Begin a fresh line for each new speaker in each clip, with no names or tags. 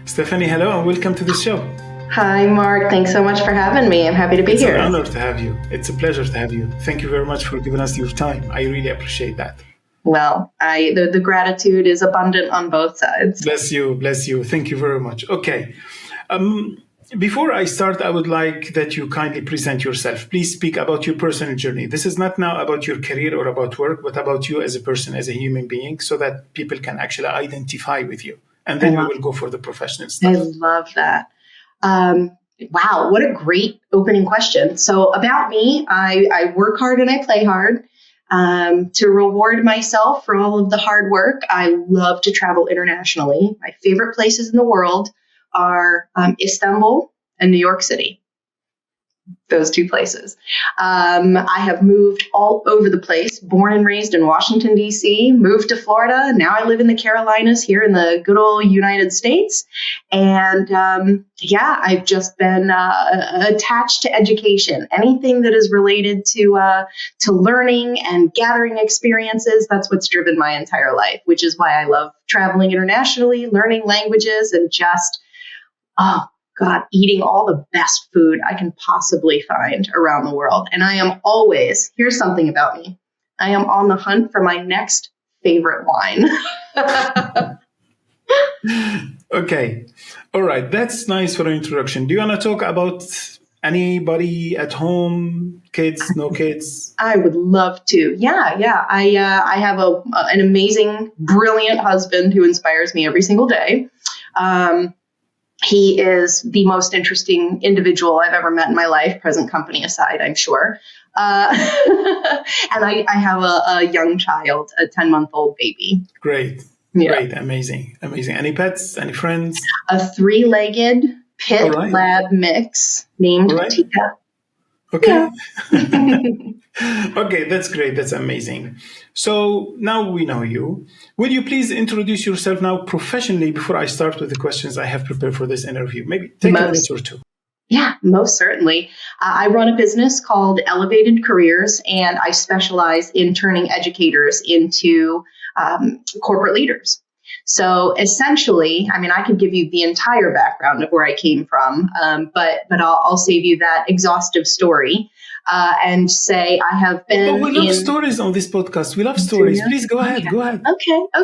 Stephanie, hello and welcome to the show.
Hi, Mark. Thanks so much for having me. I'm happy to be here.
It's an honor to have you. It's a pleasure to have you. Thank you very much for giving us your time. I really appreciate that.
Well, the gratitude is abundant on both sides.
Bless you. Bless you. Thank you very much. Okay. Before I start, I would like that you kindly present yourself. Please speak about your personal journey. This is not now about your career or about work, but about you as a person, as a human being, so that people can actually identify with you. And then we will go for the professional stuff.
I love that. Wow, what a great opening question. So about me, I work hard and I play hard. To reward myself for all of the hard work, I love to travel internationally. My favorite places in the world are Istanbul and New York City. Those two places. I have moved all over the place, born and raised in Washington, D.C., moved to Florida. Now I live in the Carolinas here in the good old United States. And I've just been attached to education. Anything that is related to learning and gathering experiences, that's what's driven my entire life, which is why I love traveling internationally, learning languages, and just, God, eating all the best food I can possibly find around the world. And I am always, here's something about me, I am on the hunt for my next favorite wine.
Okay. All right. That's nice for an introduction. Do you want to talk about anybody at home? Kids, no kids?
I would love to. Yeah. I have an amazing, brilliant husband who inspires me every single day. He is the most interesting individual I've ever met in my life, present company aside, I'm sure. And I have a young child, a 10-month-old baby.
Great.
Yeah.
Great. Amazing. Any pets? Any friends?
A 3-legged pit lab mix named Tika.
Okay. Yeah. Okay, that's great. That's amazing. So now we know you. Will you please introduce yourself now professionally before I start with the questions I have prepared for this interview? Maybe take a minute or two.
Yeah, most certainly. I run a business called Elevated Careers, and I specialize in turning educators into corporate leaders. So essentially, I mean, I could give you the entire background of where I came from, but I'll save you that exhaustive story and say I have been.
Oh, we love stories on this podcast. We love stories. Please go ahead. Go ahead.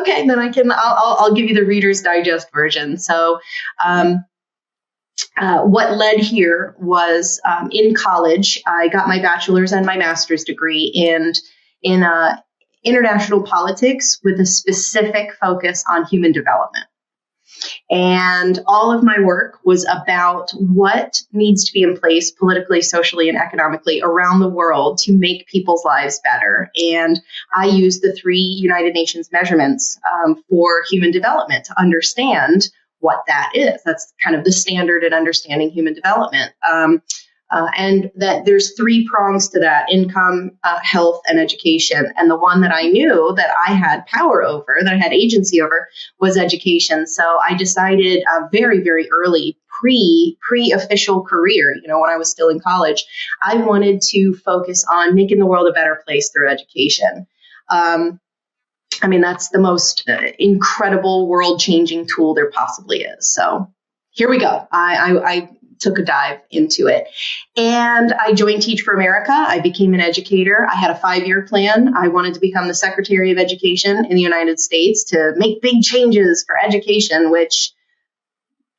Okay. Then I'll give you the Reader's Digest version. So, what led here was in college, I got my bachelor's and my master's degree in international politics with a specific focus on human development. And all of my work was about what needs to be in place politically, socially, and economically around the world to make people's lives better. And I used the 3 United Nations measurements for human development to understand what that is. That's kind of the standard in understanding human development. And that there's 3 prongs to that: income, health, and education. And the one that I knew that I had power over, that I had agency over, was education. So I decided very, very early, pre-official career, when I was still in college, I wanted to focus on making the world a better place through education. I mean, that's the most incredible world-changing tool there possibly is. So here we go. I took a dive into it. And I joined Teach for America. I became an educator. I had a 5-year plan. I wanted to become the Secretary of Education in the United States to make big changes for education, which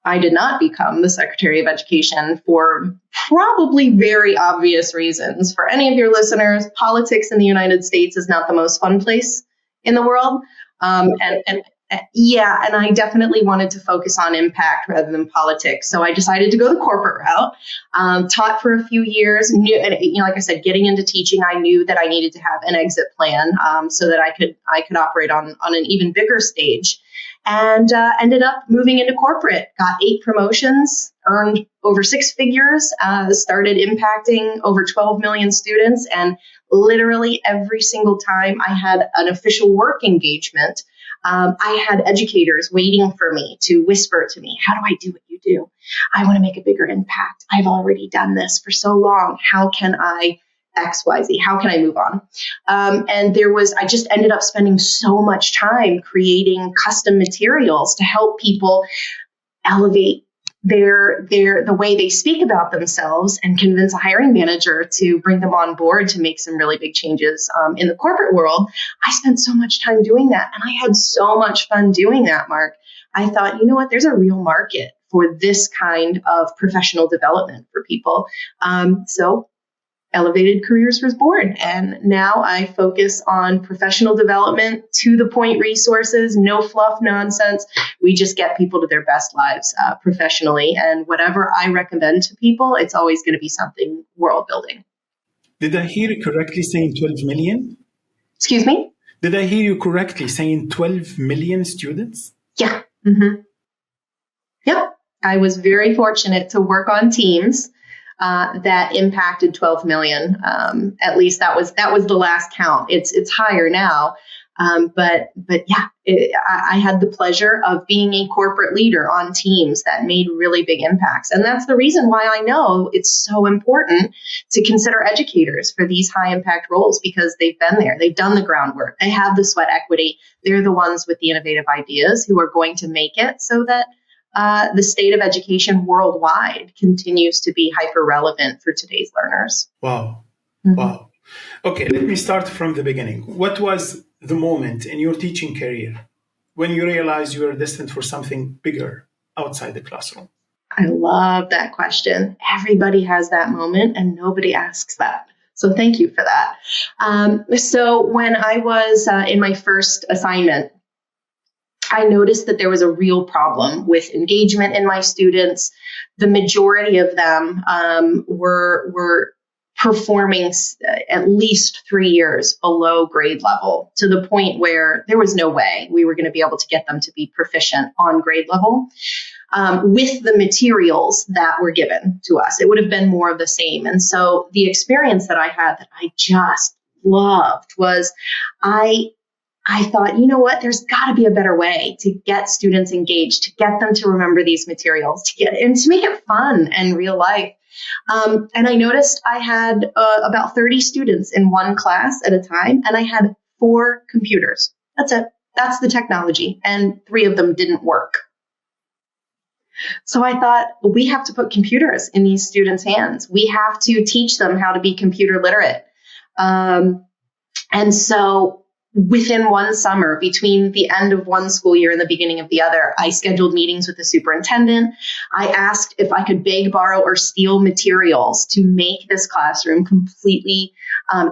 I did not become the Secretary of Education for probably very obvious reasons. For any of your listeners, politics in the United States is not the most fun place in the world. And I definitely wanted to focus on impact rather than politics. So I decided to go the corporate route, taught for a few years, like I said, getting into teaching, I knew that I needed to have an exit plan so that I could operate on an even bigger stage, and ended up moving into corporate, got 8 promotions, earned over 6 figures, started impacting over 12 million students. And literally every single time I had an official work engagement, I had educators waiting for me to whisper to me, how do I do what you do? I want to make a bigger impact. I've already done this for so long. How can I XYZ? How can I move on? I just ended up spending so much time creating custom materials to help people elevate the way they speak about themselves and convince a hiring manager to bring them on board to make some really big changes in the corporate world. I spent so much time doing that, and I had so much fun doing that, Mark. I thought, you know what, there's a real market for this kind of professional development for people. So Elevated Careers was born, and now I focus on professional development, to the point resources, no fluff nonsense. We just get people to their best lives professionally, and whatever I recommend to people, it's always going to be something world building.
Did I hear you correctly saying 12 million?
Excuse me?
Did I hear you correctly saying 12 million students?
Yeah. Mm-hmm. Yep. I was very fortunate to work on teams that impacted 12 million. At least that was the last count. It's higher now. But yeah, I had the pleasure of being a corporate leader on teams that made really big impacts. And that's the reason why I know it's so important to consider educators for these high impact roles, because they've been there. They've done the groundwork. They have the sweat equity. They're the ones with the innovative ideas who are going to make it so that the state of education worldwide continues to be hyper relevant for today's learners.
Wow.
Mm-hmm.
Wow. Okay, let me start from the beginning. What was the moment in your teaching career when you realized you were destined for something bigger outside the classroom?
I love that question. Everybody has that moment and nobody asks that. So thank you for that. So when I was in my first assignment, I noticed that there was a real problem with engagement in my students. The majority of them were performing at least 3 years below grade level, to the point where there was no way we were going to be able to get them to be proficient on grade level with the materials that were given to us. It would have been more of the same. And so the experience that I had that I just loved was I thought, you know what, there's got to be a better way to get students engaged, to get them to remember these materials, and to make it fun and real life. And I noticed I had about 30 students in one class at a time, and I had 4 computers. That's it. That's the technology. And 3 of them didn't work. So I thought, we have to put computers in these students' hands. We have to teach them how to be computer literate. And so within one summer, between the end of one school year and the beginning of the other, I scheduled meetings with the superintendent. I asked if I could beg, borrow, or steal materials to make this classroom completely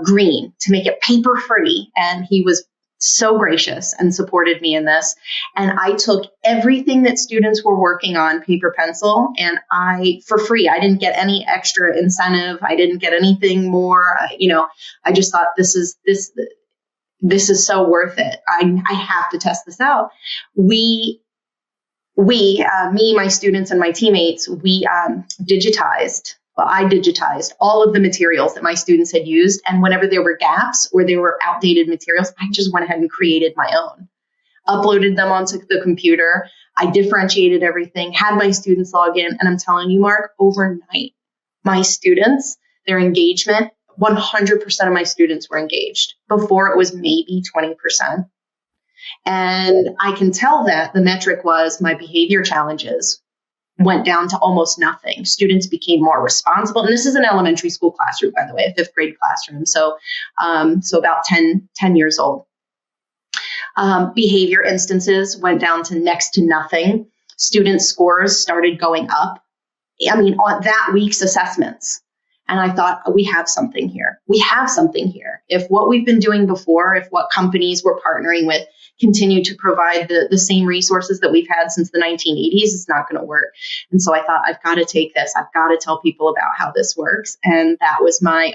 green, to make it paper-free. And he was so gracious and supported me in this. And I took everything that students were working on, paper, pencil, and for free. I didn't get any extra incentive. I didn't get anything more. I just thought this is so worth it. I have to test this out. Me, my students, and my teammates, I digitized all of the materials that my students had used. And whenever there were gaps or there were outdated materials, I just went ahead and created my own, uploaded them onto the computer. I differentiated everything, had my students log in. And I'm telling you, Mark, overnight, my students, their engagement, 100% of my students were engaged. Before, it was maybe 20%. And I can tell that the metric was my behavior challenges went down to almost nothing. Students became more responsible. And this is an elementary school classroom, by the way, a 5th grade classroom. So about 10 years old. Behavior instances went down to next to nothing. Student scores started going up. On that week's assessments. And I thought, we have something here. We have something here. If what we've been doing before, if what companies we're partnering with continue to provide the same resources that we've had since the 1980s, it's not going to work. And so I thought, I've got to take this. I've got to tell people about how this works. And that was my,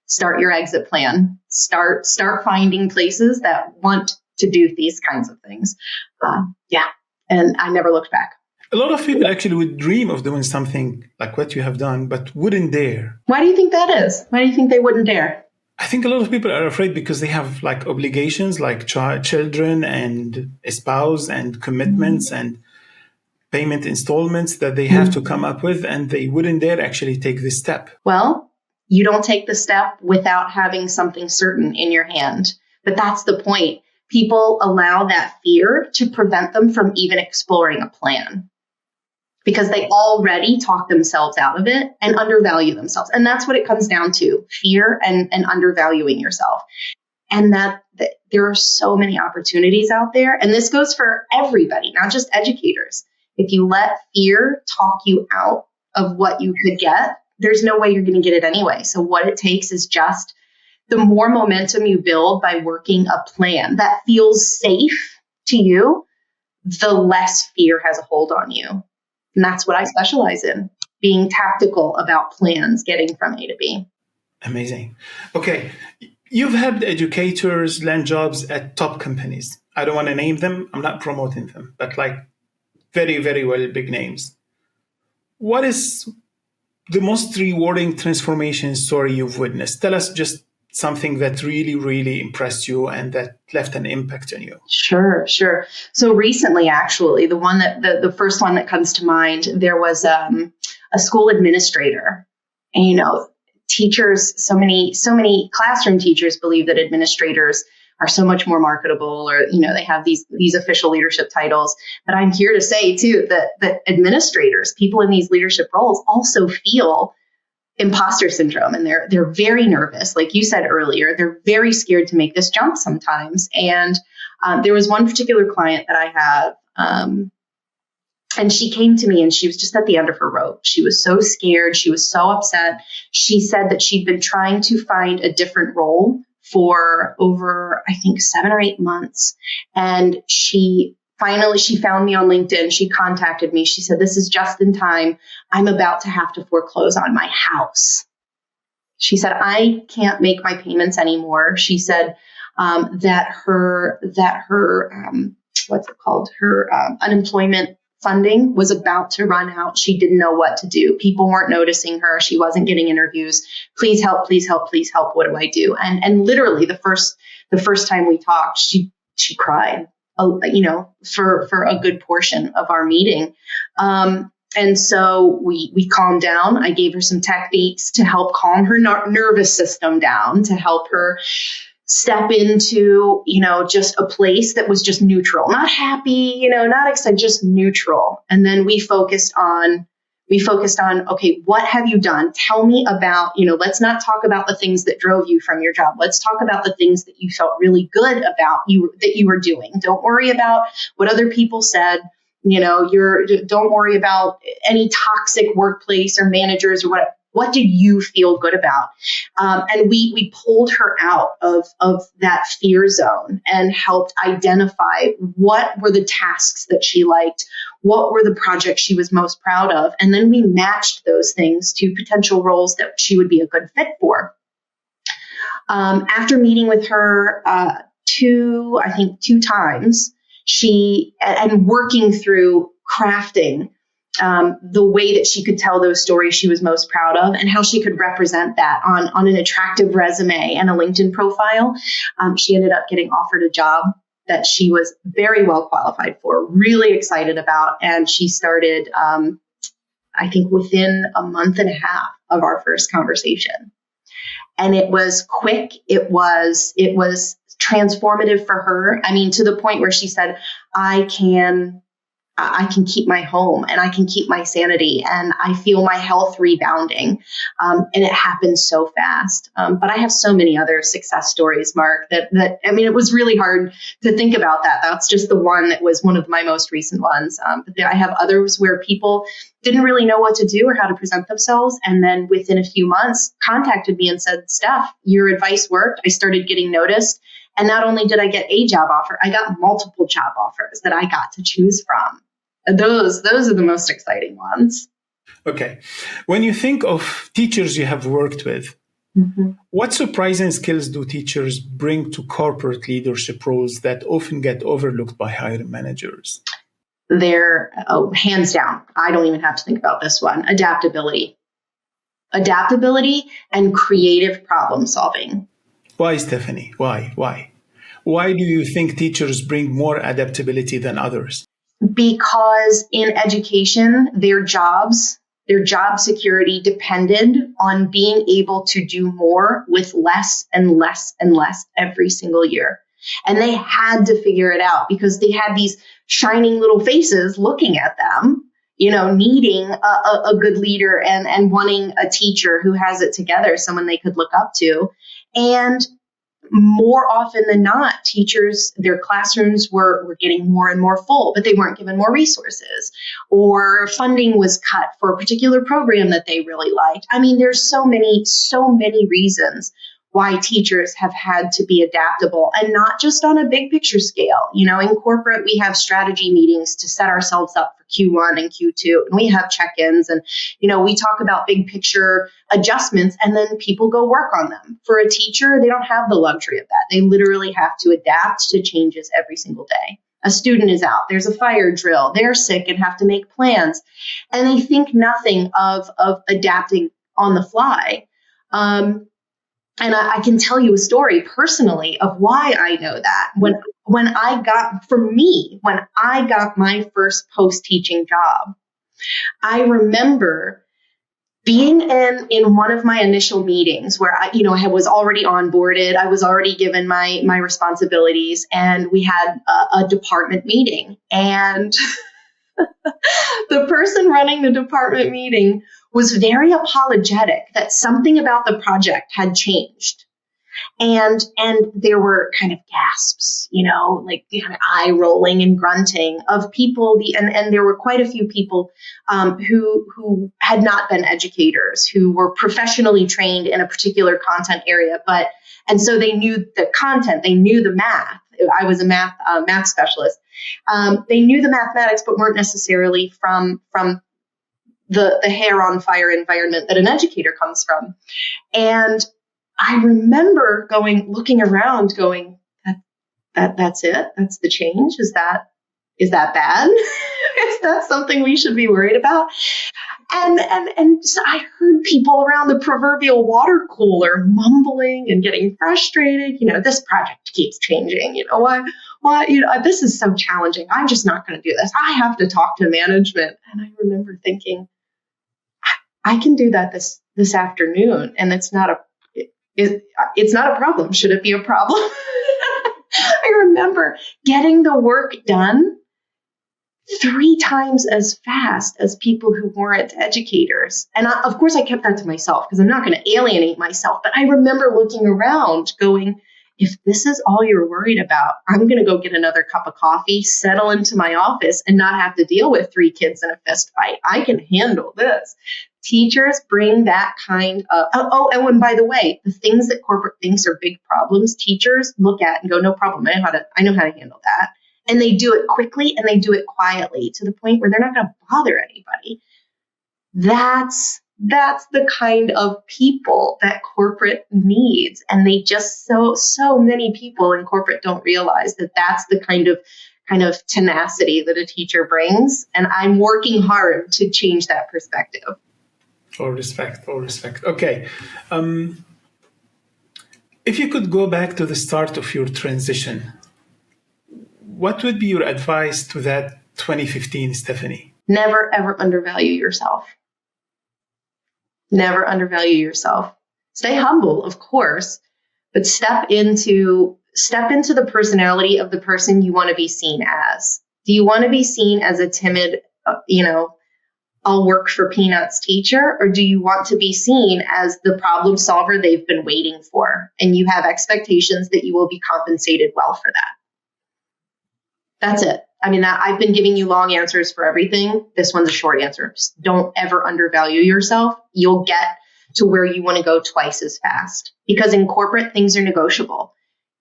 start your exit plan. Start finding places that want to do these kinds of things. And I never looked back.
A lot of people actually would dream of doing something like what you have done, but wouldn't dare.
Why do you think that is? Why do you think they wouldn't dare?
I think a lot of people are afraid because they have like obligations, like children and a spouse and commitments and payment installments that they have to come up with, and they wouldn't dare actually take this step.
Well, you don't take the step without having something certain in your hand. But that's the point. People allow that fear to prevent them from even exploring a plan. because they already talk themselves out of it and undervalue themselves. And that's what it comes down to, fear and undervaluing yourself. And that there are so many opportunities out there. And this goes for everybody, not just educators. If you let fear talk you out of what you could get, there's no way you're going to get it anyway. So what it takes is just the more momentum you build by working a plan that feels safe to you, the less fear has a hold on you. And that's what I specialize in, being tactical about plans, getting from A to B.
Amazing. Okay. You've helped educators land jobs at top companies. I don't want to name them. I'm not promoting them, but like very, very well big names. What is the most rewarding transformation story you've witnessed? Tell us just something that really, really impressed you and that left an impact on you.
Sure. So recently, actually, the first one that comes to mind, there was a school administrator, and teachers, so many classroom teachers believe that administrators are so much more marketable, or they have these official leadership titles. But I'm here to say too that administrators, people in these leadership roles, also feel imposter syndrome, and they're very nervous. Like you said earlier, they're very scared to make this jump sometimes. And there was one particular client that I have, and she came to me and she was just at the end of her rope. She was so scared. She was so upset. She said that she'd been trying to find a different role for over, I think, 7 or 8 months. And she found me on LinkedIn. She contacted me. She said, "This is just in time. I'm about to have to foreclose on my house." She said, "I can't make my payments anymore." She said that her unemployment funding was about to run out. She didn't know what to do. People weren't noticing her. She wasn't getting interviews. Please help, please help, please help. What do I do? And literally the first time we talked, she cried, for a good portion of our meeting. And so we calmed down. I gave her some techniques to help calm her nervous system down, to help her step into, just a place that was just neutral, not happy, not excited, just neutral. And then we focused on, okay, what have you done? Tell me about, let's not talk about the things that drove you from your job. Let's talk about the things that you felt really good about that you were doing. Don't worry about what other people said. Don't worry about any toxic workplace or managers or whatever. What did you feel good about? And we pulled her out of that fear zone and helped identify what were the tasks that she liked, what were the projects she was most proud of. And then we matched those things to potential roles that she would be a good fit for. After meeting with her two times, and working through crafting the way that she could tell those stories she was most proud of and how she could represent that on an attractive resume and a LinkedIn profile. She ended up getting offered a job that she was very well qualified for, really excited about. And she started, I think, within a month and a half of our first conversation. And it was quick. It was transformative for her. I mean, to the point where she said, I can keep my home and I can keep my sanity and I feel my health rebounding. And it happened so fast. But I have so many other success stories, Mark, that it was really hard to think about that. That's just the one that was one of my most recent ones. But I have others where people didn't really know what to do or how to present themselves. And then within a few months contacted me and said, "Steph, your advice worked. I started getting noticed. And not only did I get a job offer, I got multiple job offers that I got to choose from." And those are the most exciting ones.
Okay. When you think of teachers you have worked with, what surprising skills do teachers bring to corporate leadership roles that often get overlooked by hiring managers?
They're hands down. I don't even have to think about this one. Adaptability and creative problem solving.
Why, Stephanie? Why? Why do you think teachers bring more adaptability than others?
Because in education, their job security depended on being able to do more with less and less and less every single year. And they had to figure it out because they had these shining little faces looking at them, needing a good leader and wanting a teacher who has it together, someone they could look up to. And more often than not, teachers, their classrooms were getting more and more full, but they weren't given more resources, or funding was cut for a particular program that they really liked. I mean, there's so many reasons why teachers have had to be adaptable, and not just on a big picture scale. In corporate, we have strategy meetings to set ourselves up for Q1 and Q2, and we have check-ins, and, we talk about big picture adjustments, and then people go work on them. For a teacher, they don't have the luxury of that. They literally have to adapt to changes every single day. A student is out, there's a fire drill, they're sick and have to make plans, and they think nothing of adapting on the fly. And I can tell you a story personally of why I know that. When I got my first post-teaching job, I remember being in one of my initial meetings where I was already onboarded. I was already given my responsibilities, and we had a department meeting. And the person running the department meeting was very apologetic that something about the project had changed. And there were kind of gasps, like eye rolling and grunting of people. And there were quite a few people who had not been educators, who were professionally trained in a particular content area, and so they knew the content, they knew the math. I was a math specialist. They knew the mathematics, but weren't necessarily from the hair on fire environment that an educator comes from. And I remember looking around going, that's it? That's the change? Is that bad? Is that something we should be worried about? And so I heard people around the proverbial water cooler mumbling and getting frustrated. This project keeps changing. Why, this is so challenging. I'm just not going to do this. I have to talk to management. And I remember thinking, I can do that this afternoon, and it's not a problem. Should it be a problem? I remember getting the work done 3 times as fast as people who weren't educators. And of course, I kept that to myself because I'm not going to alienate myself. But I remember looking around going, if this is all you're worried about, I'm going to go get another cup of coffee, settle into my office, and not have to deal with 3 kids in a fist fight. I can handle this. Teachers bring that kind of, and by the way, the things that corporate thinks are big problems, teachers look at and go, no problem. I know how to handle that. And they do it quickly, and they do it quietly to the point where they're not going to bother anybody. That's the kind of people that corporate needs. And they just, so many people in corporate don't realize that that's the kind of tenacity that a teacher brings. And I'm working hard to change that perspective.
All respect. Okay. If you could go back to the start of your transition, what would be your advice to that 2015 Stephanie?
Never, ever undervalue yourself. Never undervalue yourself. Stay humble, of course, but step into the personality of the person you want to be seen as. Do you want to be seen as a timid, I'll work for peanuts teacher, or do you want to be seen as the problem solver they've been waiting for, and you have expectations that you will be compensated well for that? That's it. I mean, I've been giving you long answers for everything. This one's a short answer. Just don't ever undervalue yourself. You'll get to where you want to go twice as fast, because in corporate, things are negotiable.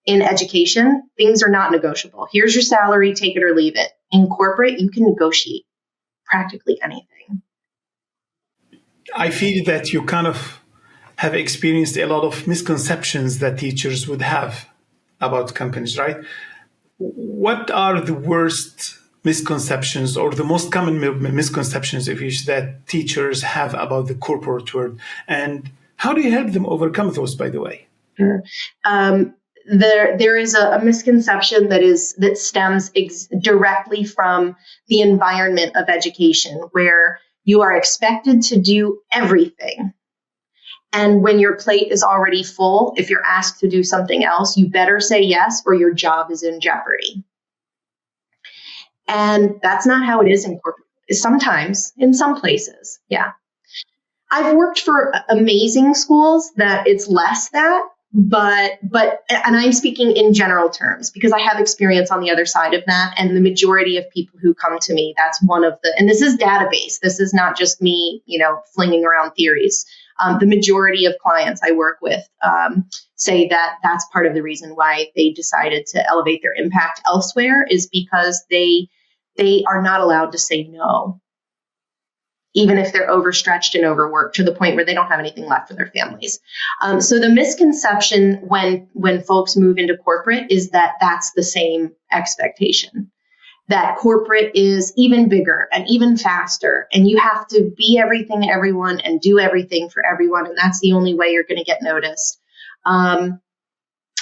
In education, things are not negotiable. Here's your salary, take it or leave it. In corporate, you can negotiate practically anything.
I feel that you kind of have experienced a lot of misconceptions that teachers would have about companies, right? What are the worst misconceptions, or the most common misconceptions of which that teachers have about the corporate world, and how do you help them overcome those, by the way?
Sure. There is a misconception that stems directly from the environment of education, where you are expected to do everything. And when your plate is already full, if you're asked to do something else, you better say yes, or your job is in jeopardy. And that's not how it is in corporate. Sometimes in some places. Yeah. I've worked for amazing schools that it's less that, but, and I'm speaking in general terms because I have experience on the other side of that. And the majority of people who come to me, that's one of the, and this is database. This is not just me, flinging around theories. The majority of clients I work with say that that's part of the reason why they decided to elevate their impact elsewhere is because they are not allowed to say no, even if they're overstretched and overworked to the point where they don't have anything left for their families. So the misconception when folks move into corporate is that that's the same expectation, that corporate is even bigger and even faster, and you have to be everything to everyone and do everything for everyone, and that's the only way you're going to get noticed.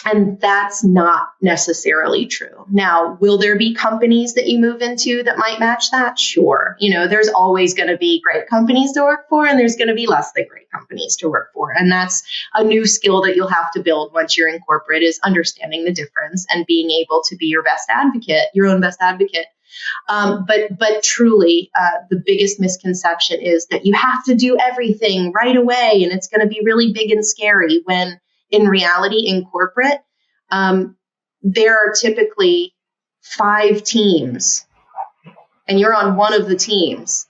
And that's not necessarily true. Now, will there be companies that you move into that might match that? Sure. There's always going to be great companies to work for, and there's going to be less than great companies to work for. And that's a new skill that you'll have to build once you're in corporate, is understanding the difference and being able to be your own best advocate. But truly, the biggest misconception is that you have to do everything right away, and it's going to be really big and scary, when in reality, in corporate, there are typically 5 teams, and you're on one of the teams,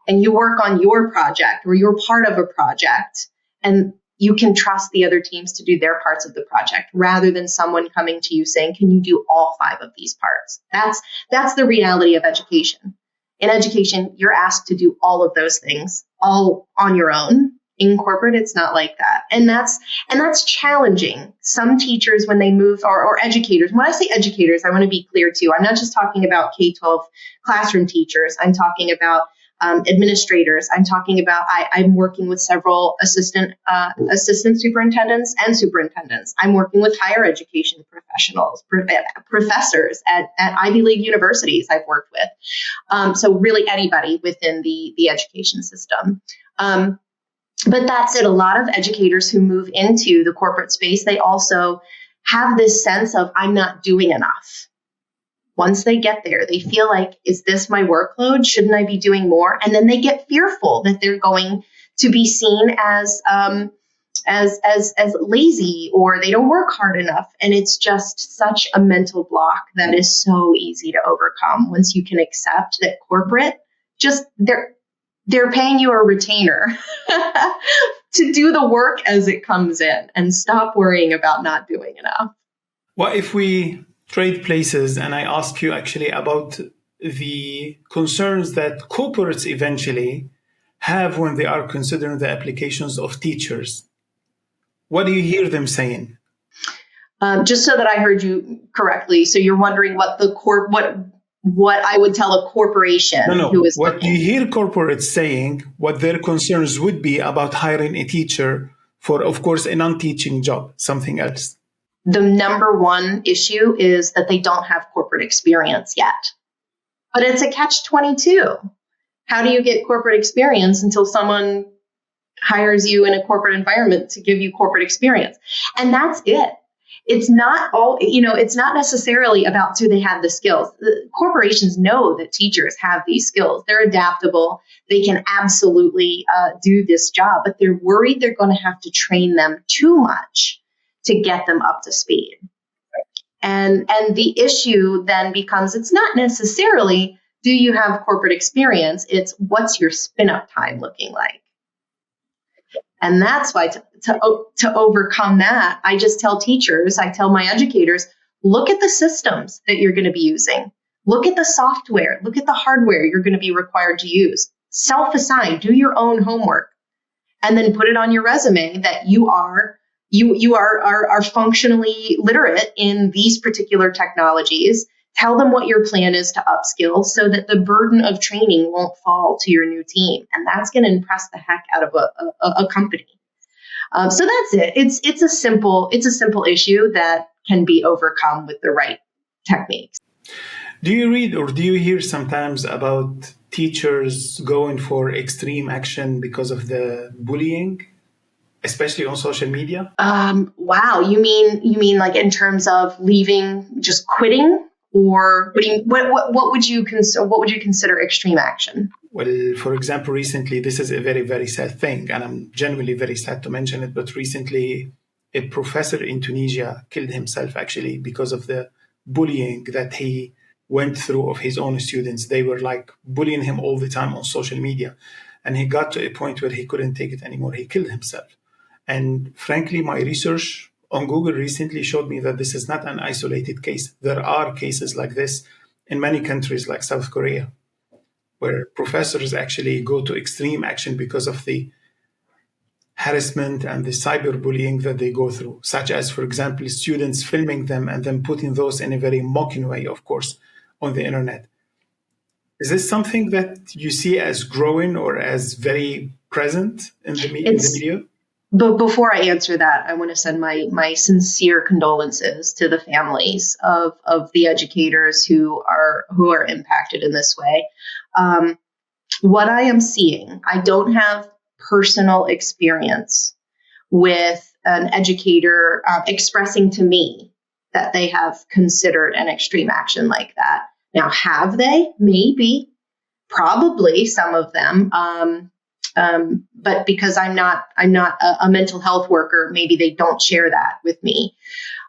and you work on your project, or you're part of a project, and you can trust the other teams to do their parts of the project, rather than someone coming to you saying, can you do all 5 of these parts? That's the reality of education. In education, you're asked to do all of those things all on your own. In corporate, it's not like that. And that's challenging. Some teachers, when they move, or educators, when I say educators, I want to be clear too. I'm not just talking about K-12 classroom teachers. I'm talking about administrators. I'm talking about, I'm working with several assistant superintendents and superintendents. I'm working with higher education professionals, professors at Ivy League universities I've worked with. So really anybody within the education system. But that's it. A lot of educators who move into the corporate space, they also have this sense of, I'm not doing enough. Once they get there, they feel like, is this my workload? Shouldn't I be doing more? And then they get fearful that they're going to be seen as lazy, or they don't work hard enough. And it's just such a mental block that is so easy to overcome once you can accept that corporate, just they're paying you a retainer to do the work as it comes in, and stop worrying about not doing enough.
What if we trade places and I ask you actually about the concerns that corporates eventually have when they are considering the applications of teachers? What do you hear them saying?
Just so that I heard you correctly. So you're wondering what I would tell a corporation who is
what
looking.
You hear corporates saying, what their concerns would be about hiring a teacher for, of course, a non-teaching job, something else.
The number one issue is that they don't have corporate experience yet. But it's a catch-22. How do you get corporate experience until someone hires you in a corporate environment to give you corporate experience? And that's it. It's not it's not necessarily about, do they have the skills? The corporations know that teachers have these skills. They're adaptable. They can absolutely do this job, but they're worried they're going to have to train them too much to get them up to speed. And the issue then becomes, it's not necessarily, do you have corporate experience? It's, what's your spin-up time looking like? And that's why to overcome that, I just tell teachers, I tell my educators, look at the systems that you're going to be using. Look at the software. Look at the hardware you're going to be required to use. Self-assign, do your own homework, and then put it on your resume that you are functionally literate in these particular technologies. Tell them what your plan is to upskill so that the burden of training won't fall to your new team. And that's going to impress the heck out of a company. So that's it. It's a simple issue that can be overcome with the right techniques.
Do you read or do you hear sometimes about teachers going for extreme action because of the bullying, especially on social media?
Wow. You mean like in terms of leaving, just quitting? or what would you consider extreme action?
Well, for example, recently, this is a very, very sad thing, and I'm genuinely very sad to mention it, but recently a professor in Tunisia killed himself actually because of the bullying that he went through of his own students. They were like bullying him all the time on social media, and he got to a point where he couldn't take it anymore. He killed himself. And frankly, my research on Google recently showed me that this is not an isolated case. There are cases like this in many countries like South Korea, where professors actually go to extreme action because of the harassment and the cyberbullying that they go through, such as, for example, students filming them and then putting those in a very mocking way, of course, on the internet. Is this something that you see as growing or as very present in the media?
But before I answer that, I want to send my sincere condolences to the families of the educators who are impacted in this way. What I am seeing, I don't have personal experience with an educator expressing to me that they have considered an extreme action like that. Now, have they? Maybe, probably some of them. But because I'm not a mental health worker, maybe they don't share that with me.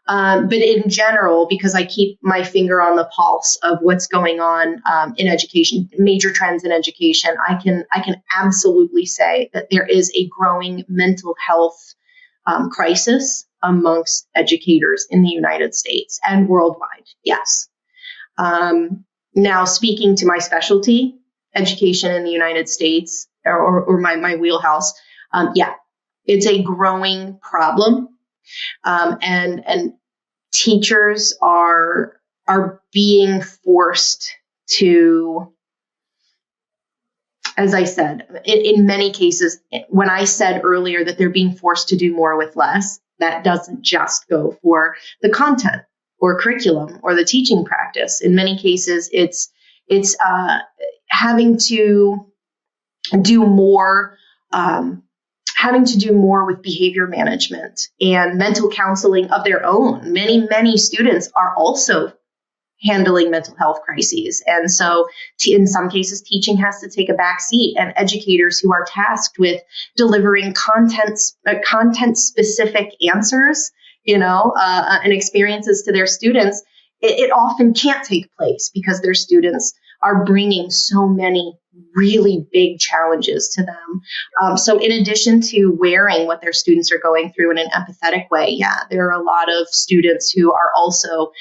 But in general, because I keep my finger on the pulse of what's going on in education, major trends in education, I can absolutely say that there is a growing mental health crisis amongst educators in the United States and worldwide. Yes. Now, speaking to my specialty, education in the United States, or my wheelhouse, yeah, it's a growing problem. And teachers are being forced to, as I said, in many cases, when I said earlier that they're being forced to do more with less, that doesn't just go for the content or curriculum or the teaching practice. In many cases, it's having to do more. Having to do more with behavior management and mental counseling of their own. Many students are also handling mental health crises. And so in some cases, teaching has to take a back seat, and educators who are tasked with delivering content specific answers, and experiences to their students, it often can't take place because their students are bringing so many really big challenges to them. So in addition to wearing what their students are going through in an empathetic way, yeah, there are a lot of students who are also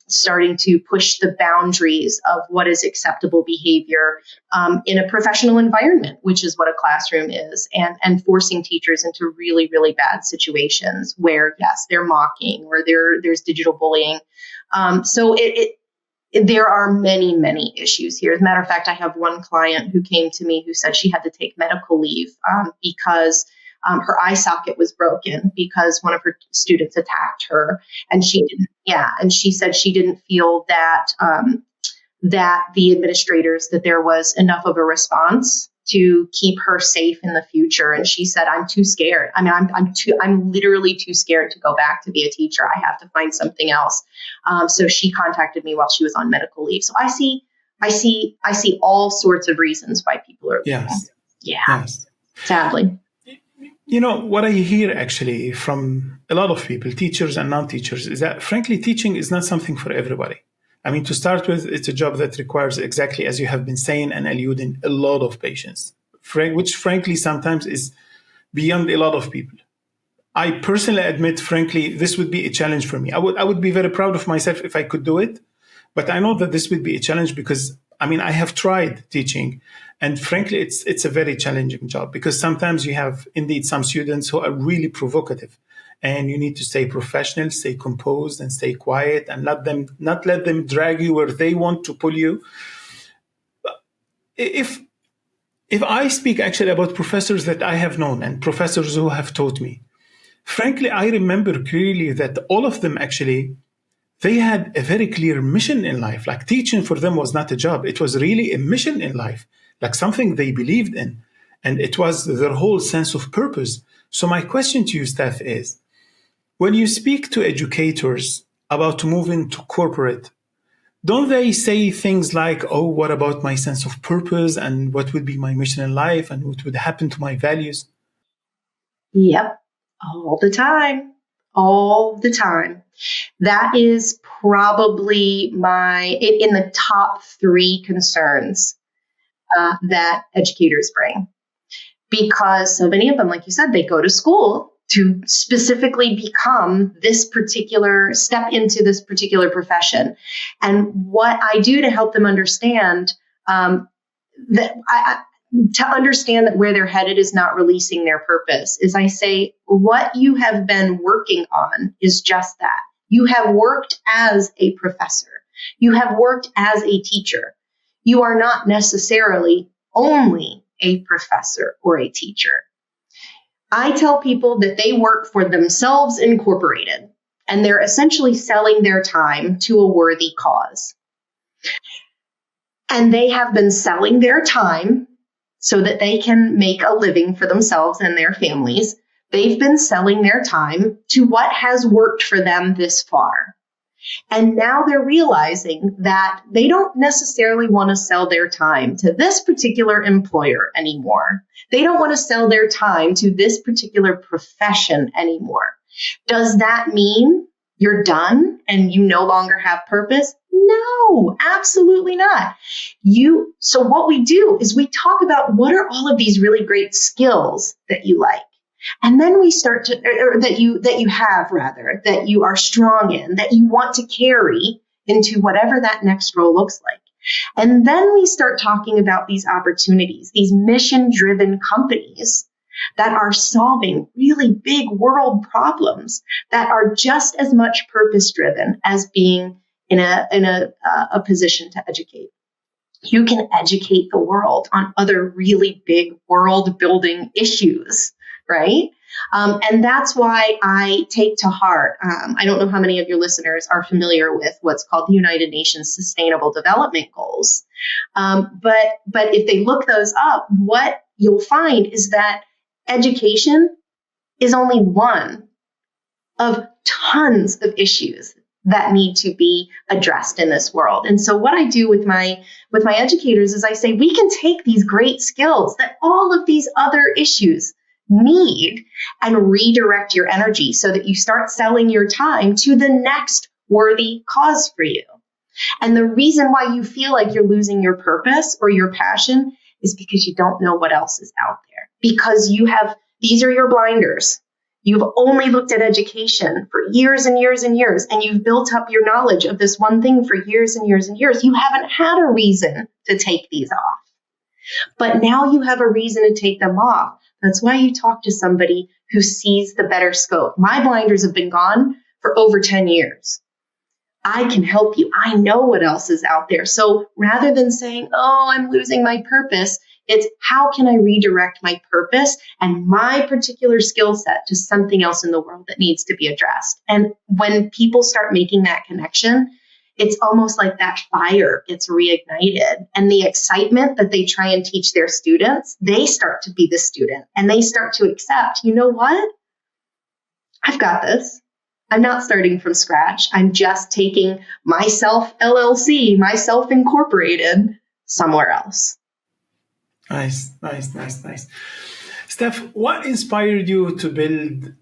starting to push the boundaries of what is acceptable behavior in a professional environment, which is what a classroom is, and forcing teachers into really, really bad situations where, yes, they're mocking or there's digital bullying. So there are many, many issues here. As a matter of fact, I have one client who came to me who said she had to take medical leave because her eye socket was broken because one of her students attacked her, and she didn't. Yeah, and she said she didn't feel that that the administrators, that there was enough of a response to keep her safe in the future. And she said, I'm too scared. I mean, I'm literally too scared to go back to be a teacher. I have to find something else. So she contacted me while she was on medical leave. So I see all sorts of reasons why people are leaving.
Yes.
Yeah.
Yes.
Sadly.
What I hear actually from a lot of people, teachers and non-teachers, is that frankly, teaching is not something for everybody. I mean, to start with, it's a job that requires, exactly as you have been saying and alluding, a lot of patience, which frankly sometimes is beyond a lot of people. I personally admit, frankly, this would be a challenge for me. I would be very proud of myself if I could do it, but I know that this would be a challenge because, I mean, I have tried teaching, and frankly, it's a very challenging job because sometimes you have indeed some students who are really provocative. And you need to stay professional, stay composed, and stay quiet, and not let them drag you where they want to pull you. If I speak actually about professors that I have known and professors who have taught me, frankly, I remember clearly that all of them actually, they had a very clear mission in life. Like teaching for them was not a job. It was really a mission in life, like something they believed in. And it was their whole sense of purpose. So my question to you, Steph, is, when you speak to educators about moving to corporate, don't they say things like, oh, what about my sense of purpose and what would be my mission in life and what would happen to my values?
Yep. All the time. All the time. That is probably in the top three concerns that educators bring. Because so many of them, like you said, they go to school to specifically become step into this particular profession. And what I do to help them understand to understand that where they're headed is not releasing their purpose is I say, what you have been working on is just that. You have worked as a professor. You have worked as a teacher. You are not necessarily only a professor or a teacher. I tell people that they work for themselves incorporated, and they're essentially selling their time to a worthy cause. And they have been selling their time so that they can make a living for themselves and their families. They've been selling their time to what has worked for them this far. And now they're realizing that they don't necessarily want to sell their time to this particular employer anymore. They don't want to sell their time to this particular profession anymore. Does that mean you're done and you no longer have purpose? No, absolutely not. So what we do is we talk about what are all of these really great skills that you like. And then we start to, or that you have rather, that you are strong in, that you want to carry into whatever that next role looks like. And then we start talking about these opportunities, these mission-driven companies that are solving really big world problems that are just as much purpose-driven as being in a position to educate. You can educate the world on other really big world-building issues, right? And that's why I take to heart, I don't know how many of your listeners are familiar with what's called the United Nations Sustainable Development Goals. But if they look those up, what you'll find is that education is only one of tons of issues that need to be addressed in this world. And so what I do with my educators is I say, we can take these great skills that all of these other issues need and redirect your energy so that you start selling your time to the next worthy cause for you. And the reason why you feel like you're losing your purpose or your passion is because you don't know what else is out there. Because these are your blinders. You've only looked at education for years and years and years, and you've built up your knowledge of this one thing for years and years and years. You haven't had a reason to take these off. But now you have a reason to take them off. That's why you talk to somebody who sees the better scope. My blinders have been gone for over 10 years. I can help you. I know what else is out there. So rather than saying, oh, I'm losing my purpose, it's how can I redirect my purpose and my particular skill set to something else in the world that needs to be addressed. And when people start making that connection, it's almost like that fire gets reignited, and the excitement that they try and teach their students, they start to be the student and they start to accept, you know what? I've got this. I'm not starting from scratch. I'm just taking myself LLC, myself incorporated somewhere else.
Nice. Steph, what inspired you to build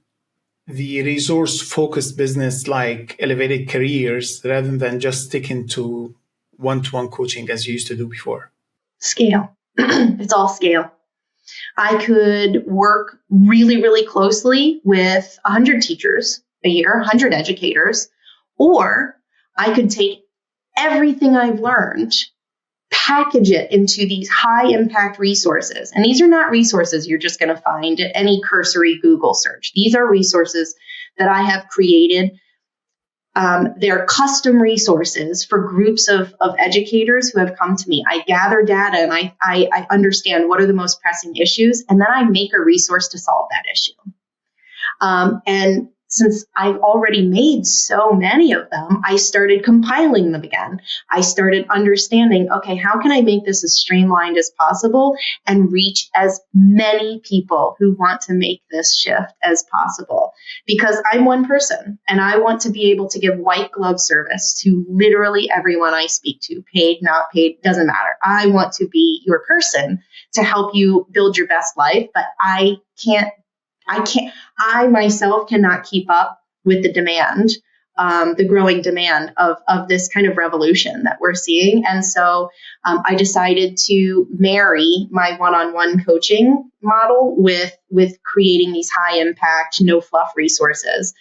the resource-focused business like Elevated Careers rather than just sticking to one-to-one coaching as you used to do before?
Scale. It's all scale. I could work really, really closely with 100 teachers a year, 100 educators, or I could take everything I've learned, package it into these high impact resources. And these are not resources you're just going to find at any cursory Google search. These are resources that I have created. They're custom resources for groups of educators who have come to me. I gather data and I understand what are the most pressing issues, and then I make a resource to solve that issue. And since I've already made so many of them, I started compiling them again. I started understanding, okay, how can I make this as streamlined as possible and reach as many people who want to make this shift as possible? Because I'm one person and I want to be able to give white glove service to literally everyone I speak to, paid, not paid, doesn't matter. I want to be your person to help you build your best life, but I myself cannot keep up with the demand, the growing demand of this kind of revolution that we're seeing. And so I decided to marry my one-on-one coaching model with creating these high impact, no fluff resources,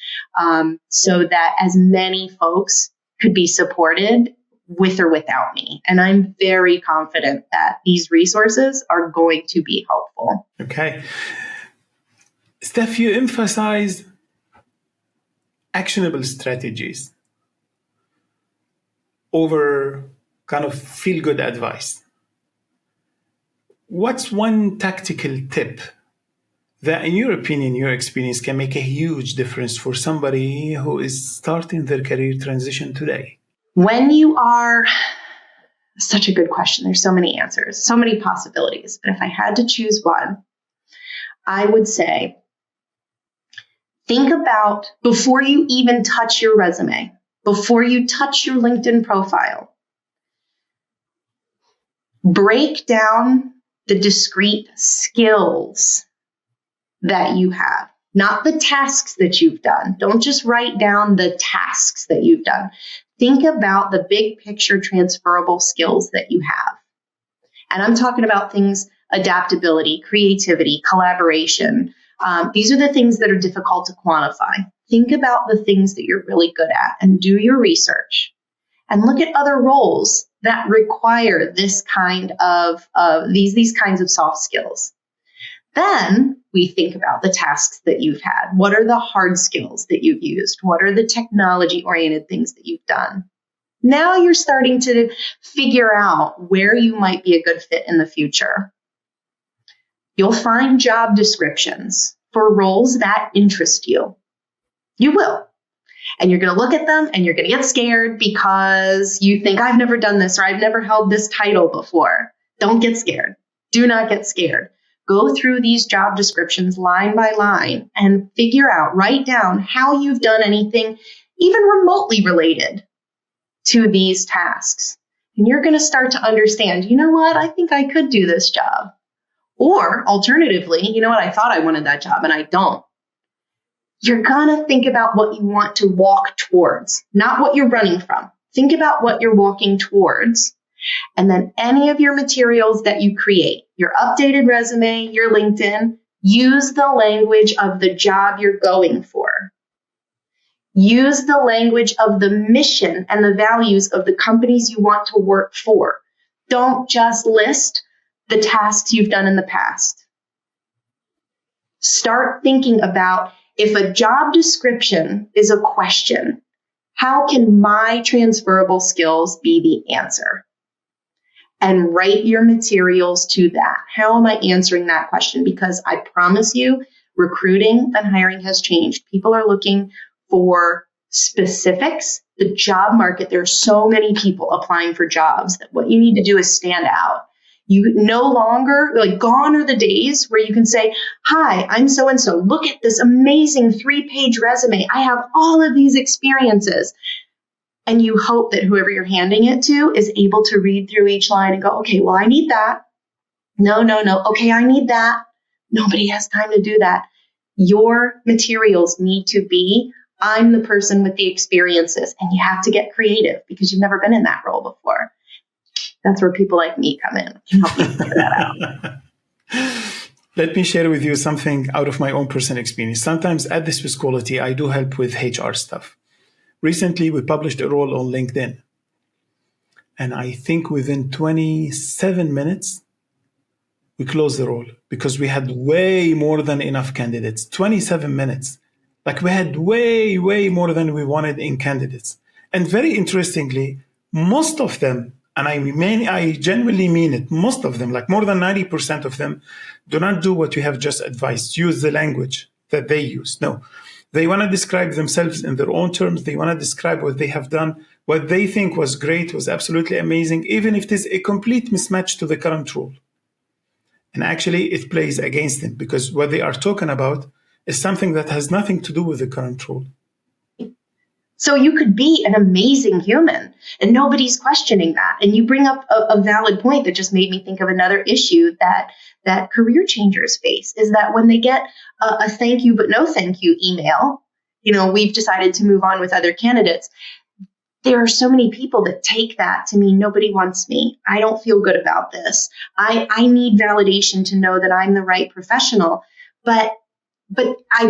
so that as many folks could be supported with or without me. And I'm very confident that these resources are going to be helpful.
Okay. Steph, you emphasize actionable strategies over kind of feel-good advice. What's one tactical tip that, in your opinion, your experience, can make a huge difference for somebody who is starting their career transition today?
When you are, such a good question. There's so many answers, so many possibilities. But if I had to choose one, I would say, think about, before you even touch your resume, before you touch your LinkedIn profile, break down the discrete skills that you have, not the tasks that you've done. Don't just write down the tasks that you've done. Think about the big picture transferable skills that you have. And I'm talking about things, adaptability, creativity, collaboration. These are the things that are difficult to quantify. Think about the things that you're really good at and do your research and look at other roles that require this kind of these kinds of soft skills. Then we think about the tasks that you've had. What are the hard skills that you've used? What are the technology-oriented things that you've done? Now you're starting to figure out where you might be a good fit in the future. You'll find job descriptions for roles that interest you. You will. And you're going to look at them and you're going to get scared because you think, I've never done this or I've never held this title before. Don't get scared. Do not get scared. Go through these job descriptions line by line and figure out, write down how you've done anything even remotely related to these tasks. And you're going to start to understand, you know what, I think I could do this job. Or alternatively, you know what, I thought I wanted that job and I don't. You're going to think about what you want to walk towards, not what you're running from. Think about what you're walking towards. And then any of your materials that you create, your updated resume, your LinkedIn, use the language of the job you're going for. Use the language of the mission and the values of the companies you want to work for. Don't just list the tasks you've done in the past. Start thinking about, if a job description is a question, how can my transferable skills be the answer? And write your materials to that. How am I answering that question? Because I promise you, recruiting and hiring has changed. People are looking for specifics. The job market, there are so many people applying for jobs that what you need to do is stand out. You no longer, like, gone are the days where you can say, hi, I'm so-and-so. Look at this amazing 3-page resume. I have all of these experiences. And you hope that whoever you're handing it to is able to read through each line and go, okay, well, I need that. No. Okay, I need that. Nobody has time to do that. Your materials need to be, I'm the person with the experiences. And you have to get creative because you've never been in that role before. That's where people like me come in and help you figure that out.
Let me share with you something out of my own personal experience. Sometimes at the Swiss Quality, I do help with HR stuff. Recently, we published a role on LinkedIn. And I think within 27 minutes, we closed the role because we had way more than enough candidates. 27 minutes. Like, we had way more than we wanted in candidates. And very interestingly, most of them, and I genuinely mean it, most of them, like more than 90% of them, do not do what you have just advised. Use the language that they use. No, They want to describe themselves in their own terms. They want to describe what they have done, what they think was great, was absolutely amazing, even if it is a complete mismatch to the current role. And actually, it plays against them because what they are talking about is something that has nothing to do with the current role.
So you could be an amazing human and nobody's questioning that. And you bring up a valid point that just made me think of another issue that career changers face is that when they get a thank you, but no thank you email, we've decided to move on with other candidates. There are so many people that take that to mean nobody wants me. I don't feel good about this. I need validation to know that I'm the right professional. But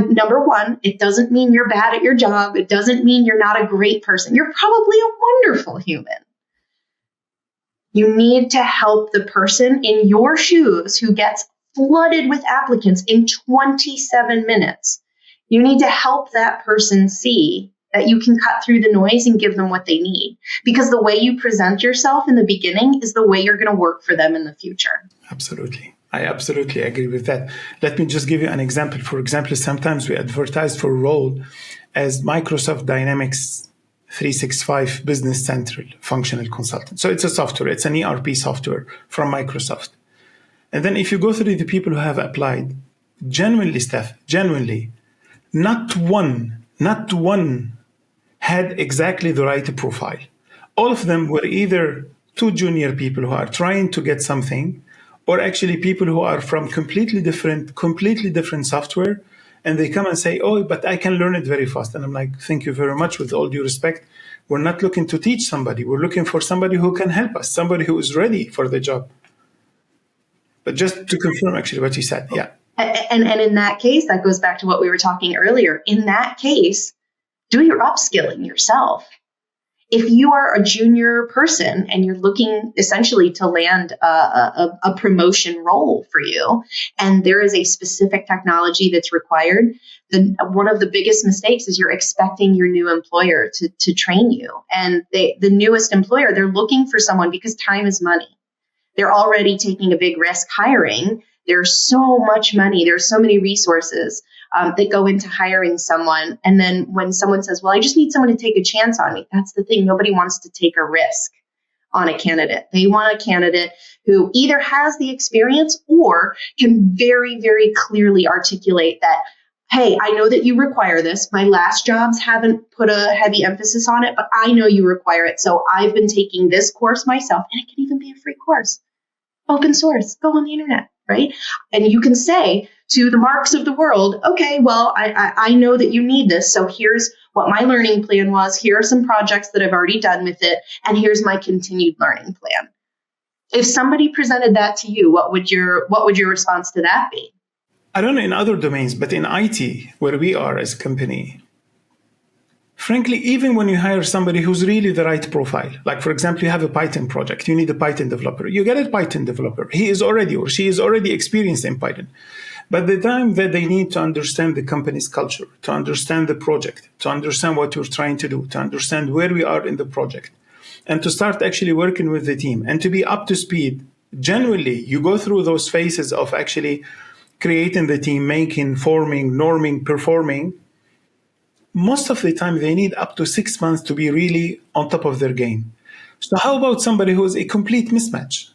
number one, it doesn't mean you're bad at your job. It doesn't mean you're not a great person. You're probably a wonderful human. You need to help the person in your shoes who gets flooded with applicants in 27 minutes. You need to help that person see that you can cut through the noise and give them what they need. Because the way you present yourself in the beginning is the way you're going to work for them in the future.
Absolutely. I absolutely agree with that. Let me just give you an example. For example, sometimes we advertise for a role as Microsoft Dynamics 365 Business Central Functional Consultant. So it's a software. It's an ERP software from Microsoft. And then if you go through the people who have applied, genuinely, Steph, not one had exactly the right profile. All of them were either two junior people who are trying to get something, or actually people who are from completely different software, and they come and say, oh, but I can learn it very fast. And I'm like, thank you very much, with all due respect. We're not looking to teach somebody. We're looking for somebody who can help us, somebody who is ready for the job. But just to confirm actually what you said, yeah.
And in that case, that goes back to what we were talking earlier. In that case, do your upskilling yourself. If you are a junior person and you're looking essentially to land a promotion role for you, and there is a specific technology that's required, then one of the biggest mistakes is you're expecting your new employer to train you. And the newest employer, they're looking for someone because time is money. They're already taking a big risk hiring. There's so much money. There's so many resources that go into hiring someone. And then when someone says, well, I just need someone to take a chance on me. That's the thing. Nobody wants to take a risk on a candidate. They want a candidate who either has the experience or can very, very clearly articulate that, hey, I know that you require this. My last jobs haven't put a heavy emphasis on it, but I know you require it. So I've been taking this course myself, and it can even be a free course. Open source, go on the internet, right? And you can say to the Marks of the world, okay, well, I know that you need this. So here's what my learning plan was. Here are some projects that I've already done with it. And here's my continued learning plan. If somebody presented that to you, what would your response to that be?
I don't know in other domains, but in IT, where we are as a company, frankly, even when you hire somebody who's really the right profile, like for example, you have a Python project, you need a Python developer, you get a Python developer. He is already, or she is already experienced in Python. But the time that they need to understand the company's culture, to understand the project, to understand what you're trying to do, to understand where we are in the project, and to start actually working with the team and to be up to speed, genuinely, you go through those phases of actually creating the team, making, forming, norming, performing. Most of the time, they need up to 6 months to be really on top of their game. So how about somebody who is a complete mismatch?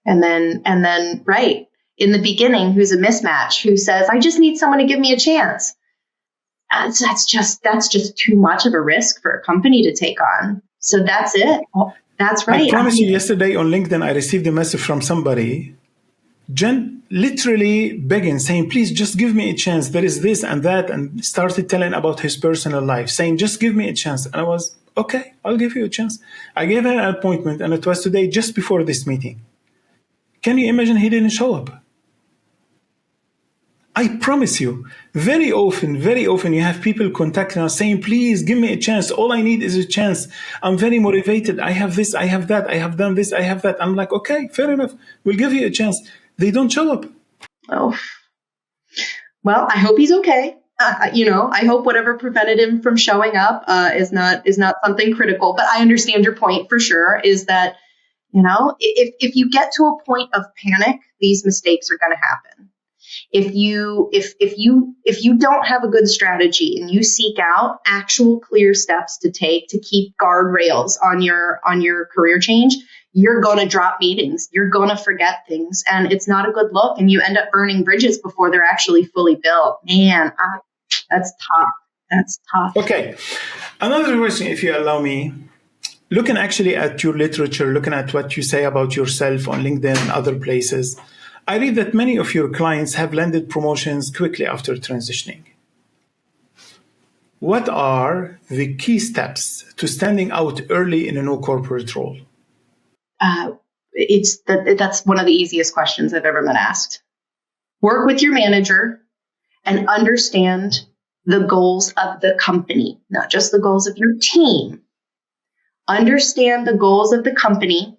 And then, right, in the beginning, who's a mismatch, who says, I just need someone to give me a chance. That's just too much of a risk for a company to take on. So that's it. Oh, that's right.
I promise you, yesterday on LinkedIn, I received a message from somebody, literally begging, saying, please just give me a chance. There is this and that, and started telling about his personal life, saying, just give me a chance. And I was, okay, I'll give you a chance. I gave her an appointment, and it was today, just before this meeting. Can you imagine he didn't show up? I promise you, very often you have people contacting us saying, please give me a chance. All I need is a chance. I'm very motivated. I have this, I have that. I have done this, I have that. I'm like, okay, fair enough. We'll give you a chance. They don't show up.
Oh, well, I hope he's okay. I hope whatever prevented him from showing up is not something critical. But I understand your point for sure, is that, if you get to a point of panic, these mistakes are going to happen. If you don't have a good strategy and you seek out actual clear steps to take to keep guardrails on your career change, you're going to drop meetings. You're going to forget things, and it's not a good look. And you end up burning bridges before they're actually fully built. Man, that's tough. That's tough.
Okay. Another question, if you allow me. Looking actually at your literature, looking at what you say about yourself on LinkedIn and other places, I read that many of your clients have landed promotions quickly after transitioning. What are the key steps to standing out early in a new corporate role?
That's one of the easiest questions I've ever been asked. Work with your manager and understand the goals of the company, not just the goals of your team. Understand the goals of the company.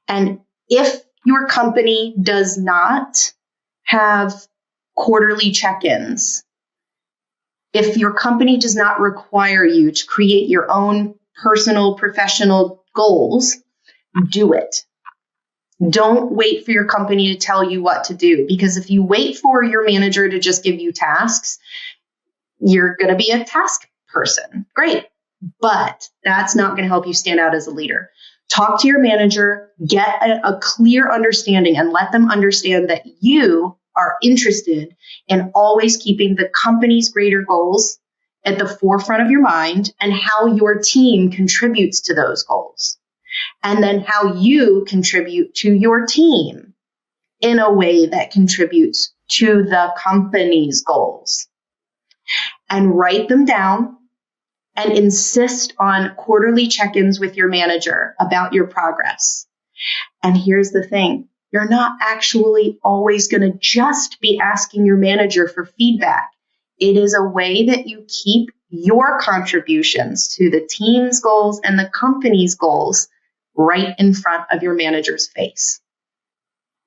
And if your company does not have quarterly check-ins, if your company does not require you to create your own personal, professional goals, do it. Don't wait for your company to tell you what to do, because if you wait for your manager to just give you tasks, you're going to be a task person. Great. But that's not going to help you stand out as a leader. Talk to your manager, get a clear understanding, and let them understand that you are interested in always keeping the company's greater goals at the forefront of your mind and how your team contributes to those goals. And then how you contribute to your team in a way that contributes to the company's goals. And write them down and insist on quarterly check-ins with your manager about your progress. And here's the thing. You're not actually always going to just be asking your manager for feedback. It is a way that you keep your contributions to the team's goals and the company's goals right in front of your manager's face.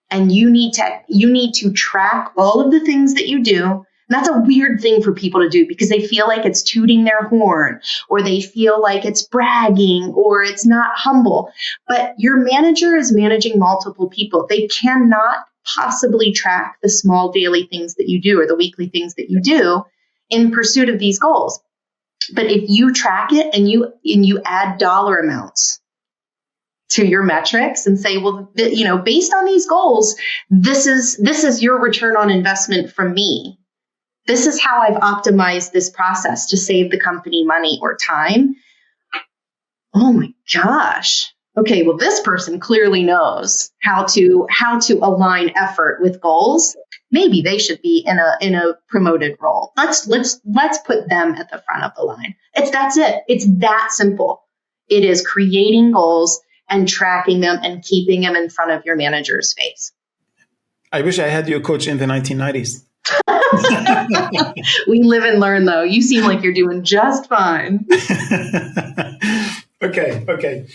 And you need to track all of the things that you do. And that's a weird thing for people to do because they feel like it's tooting their horn, or they feel like it's bragging, or it's not humble. But your manager is managing multiple people. They cannot possibly track the small daily things that you do or the weekly things that you do in pursuit of these goals. But if you track it and you add dollar amounts to your metrics and say, well, based on these goals, this is your return on investment from me. This is how I've optimized this process to save the company money or time. Oh my gosh. Okay, well, this person clearly knows how to align effort with goals. Maybe they should be in a promoted role. Let's put them at the front of the line. That's it. It's that simple. It is creating goals and tracking them and keeping them in front of your manager's face.
I wish I had you coach in the 1990s.
We live and learn, though. You seem like you're doing just fine.
Okay.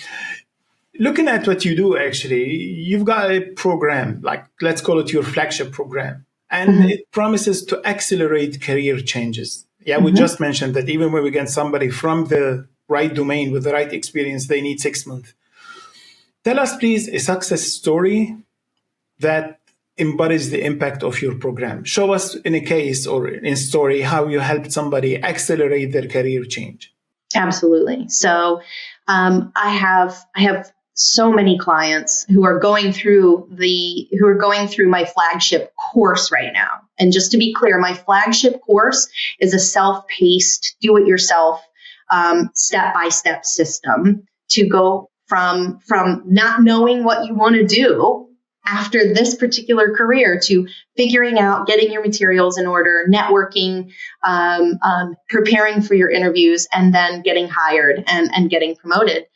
Looking at what you do, actually, you've got a program, like let's call it your flagship program, and it promises to accelerate career changes. Yeah, we just mentioned that even when we get somebody from the right domain with the right experience, they need 6 months. Tell us, please, a success story that embodies the impact of your program. Show us in a case or in a story how you helped somebody accelerate their career change.
Absolutely. So I have so many clients who are going through my flagship course right now. And just to be clear, my flagship course is a self-paced, do-it-yourself, step-by-step system to go from not knowing what you want to do after this particular career to figuring out, getting your materials in order, networking, preparing for your interviews, and then getting hired and getting promoted.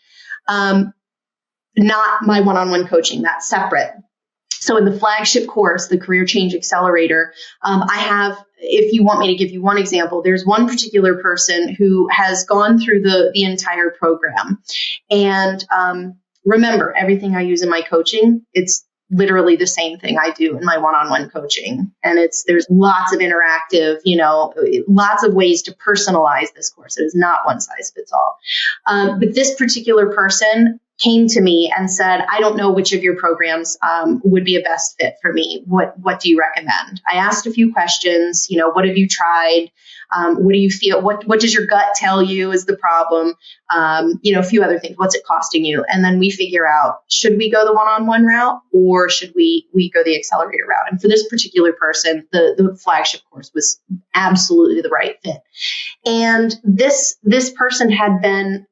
Not my one-on-one coaching, that's separate. So in the flagship course, the Career Change Accelerator, I have, if you want me to give you one example, there's one particular person who has gone through the entire program. And remember, everything I use in my coaching, it's literally the same thing I do in my one-on-one coaching. And there's lots of interactive, lots of ways to personalize this course. It is not one size fits all. But this particular person came to me and said, I don't know which of your programs would be a best fit for me. What do you recommend? I asked a few questions. What have you tried? What do you feel? What does your gut tell you is the problem? A few other things. What's it costing you? And then we figure out, should we go the one-on-one route or should we go the accelerator route? And for this particular person, the flagship course was absolutely the right fit. And this person had been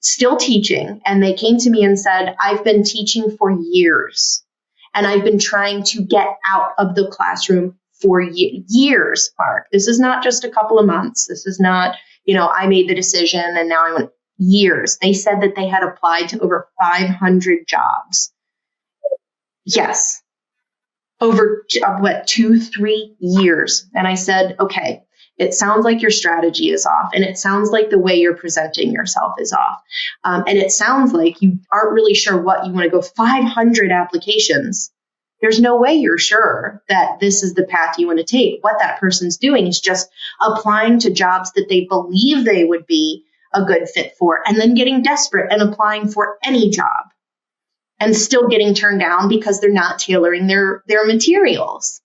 still teaching, and they came to me and said, I've been teaching for years, and I've been trying to get out of the classroom for years, Mark. This is not just a couple of months. This is not, I made the decision and now I went years. They said that they had applied to over 500 jobs. Yes. Over 2-3 years. And I said, okay, it sounds like your strategy is off, and it sounds like the way you're presenting yourself is off. And it sounds like you aren't really sure what you want to go 500 applications. There's no way you're sure that this is the path you want to take. What that person's doing is just applying to jobs that they believe they would be a good fit for, and then getting desperate and applying for any job and still getting turned down because they're not tailoring their materials.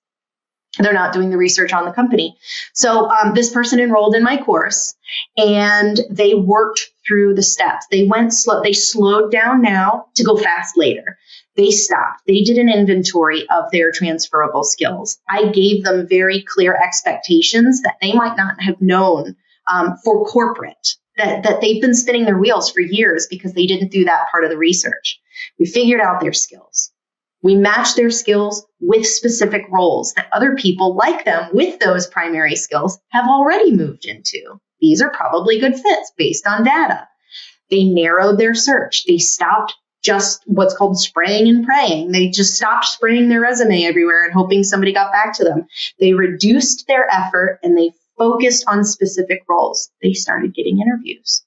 They're not doing the research on the company. So this person enrolled in my course, and they worked through the steps. They went slow. They slowed down now to go fast later. They stopped. They did an inventory of their transferable skills. I gave them very clear expectations that they might not have known for corporate, that they've been spinning their wheels for years because they didn't do that part of the research. We figured out their skills. We match their skills with specific roles that other people like them with those primary skills have already moved into. These are probably good fits based on data. They narrowed their search. They stopped just what's called spraying and praying. They just stopped spraying their resume everywhere and hoping somebody got back to them. They reduced their effort and they focused on specific roles. They started getting interviews.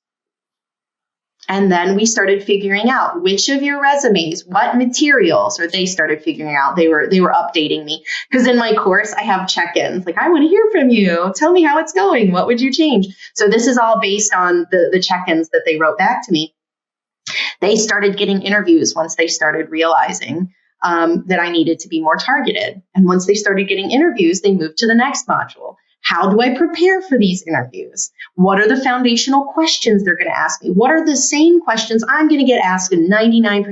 And then we started figuring out which of your resumes, what materials, or they started figuring out. They were updating me, because in my course I have check-ins. Like, I want to hear from you. Tell me how it's going. What would you change? So this is all based on the check-ins that they wrote back to me. They started getting interviews once they started realizing that I needed to be more targeted. And once they started getting interviews, they moved to the next module. How do I prepare for these interviews? What are the foundational questions they're going to ask me? What are the same questions I'm going to get asked in 99%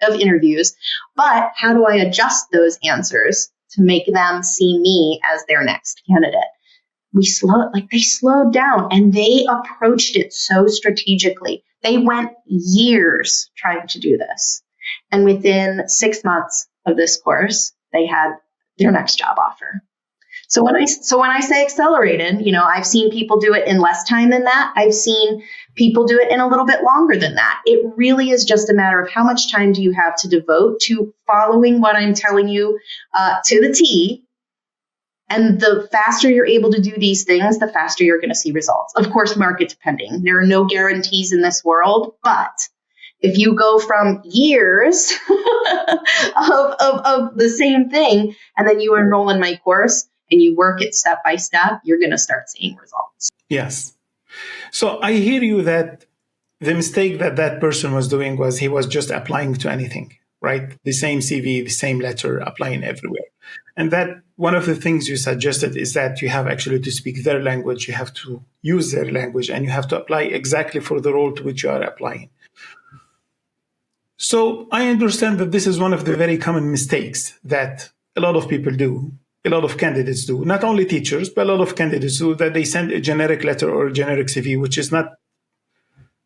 of interviews? But how do I adjust those answers to make them see me as their next candidate? They slowed down, and they approached it so strategically. They went years trying to do this. And within 6 months of this course, they had their next job offer. So when I say accelerated, I've seen people do it in less time than that. I've seen people do it in a little bit longer than that. It really is just a matter of how much time do you have to devote to following what I'm telling you to the T. And the faster you're able to do these things, the faster you're going to see results. Of course, market depending. There are no guarantees in this world, but if you go from years of the same thing, and then you enroll in my course, and you work it step by step, you're going to start seeing results.
Yes. So I hear you that the mistake that person was doing was he was just applying to anything, right? The same CV, the same letter, applying everywhere. And that one of the things you suggested is that you have actually to speak their language, you have to use their language, and you have to apply exactly for the role to which you are applying. So I understand that this is one of the very common mistakes that a lot of people do. A lot of candidates do, not only teachers, but a lot of candidates do, that they send a generic letter or a generic CV, which is not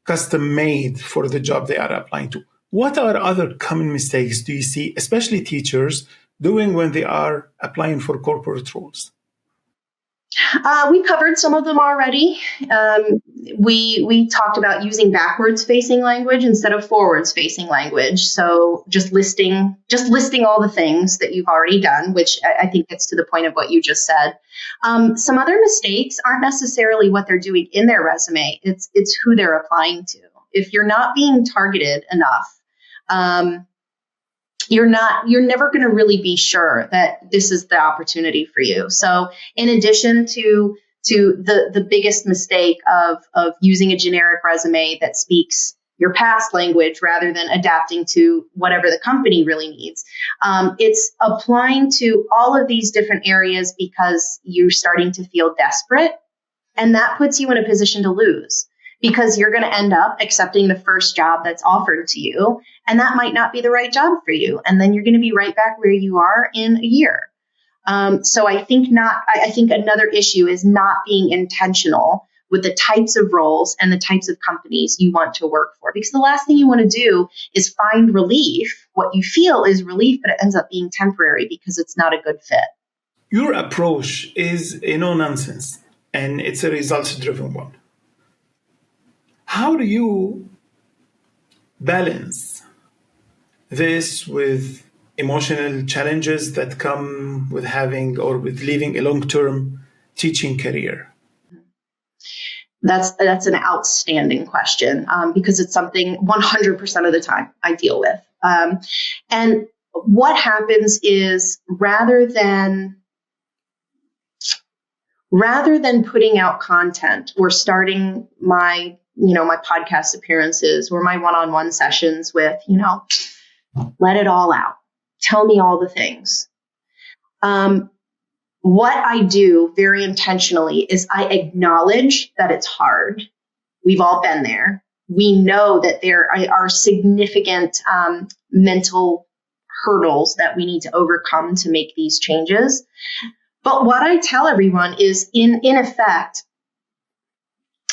custom made for the job they are applying to. What are other common mistakes do you see, especially teachers, doing when they are applying for corporate roles?
We covered some of them already. We talked about using backwards facing language instead of forwards facing language. So just listing all the things that you've already done, which I think gets to the point of what you just said. Some other mistakes aren't necessarily what they're doing in their resume. It's who they're applying to. If you're not being targeted enough, you're never going to really be sure that this is the opportunity for you. So in addition to the biggest mistake of using a generic resume that speaks, your past language rather than adapting to whatever the company really needs. It's applying to all of these different areas because you're starting to feel desperate. And that puts you in a position to lose because you're going to end up accepting the first job that's offered to you. And that might not be the right job for you. And then you're going to be right back where you are in a year. So I think another issue is not being intentional with the types of roles and the types of companies you want to work for. Because the last thing you want to do is find relief, what you feel is relief, but it ends up being temporary because it's not a good fit.
Your approach is a no-nonsense, and it's a results-driven one. How do you balance this with emotional challenges that come with having or with leaving a long-term teaching career?
That's an outstanding question because it's something 100% of the time I deal with. And what happens is rather than putting out content or starting my podcast appearances or my one-on-one sessions with, let it all out. Tell me all the things. What I do very intentionally is I acknowledge that it's hard. We've all been there. We know that there are significant mental hurdles that we need to overcome to make these changes. But what I tell everyone is, in effect,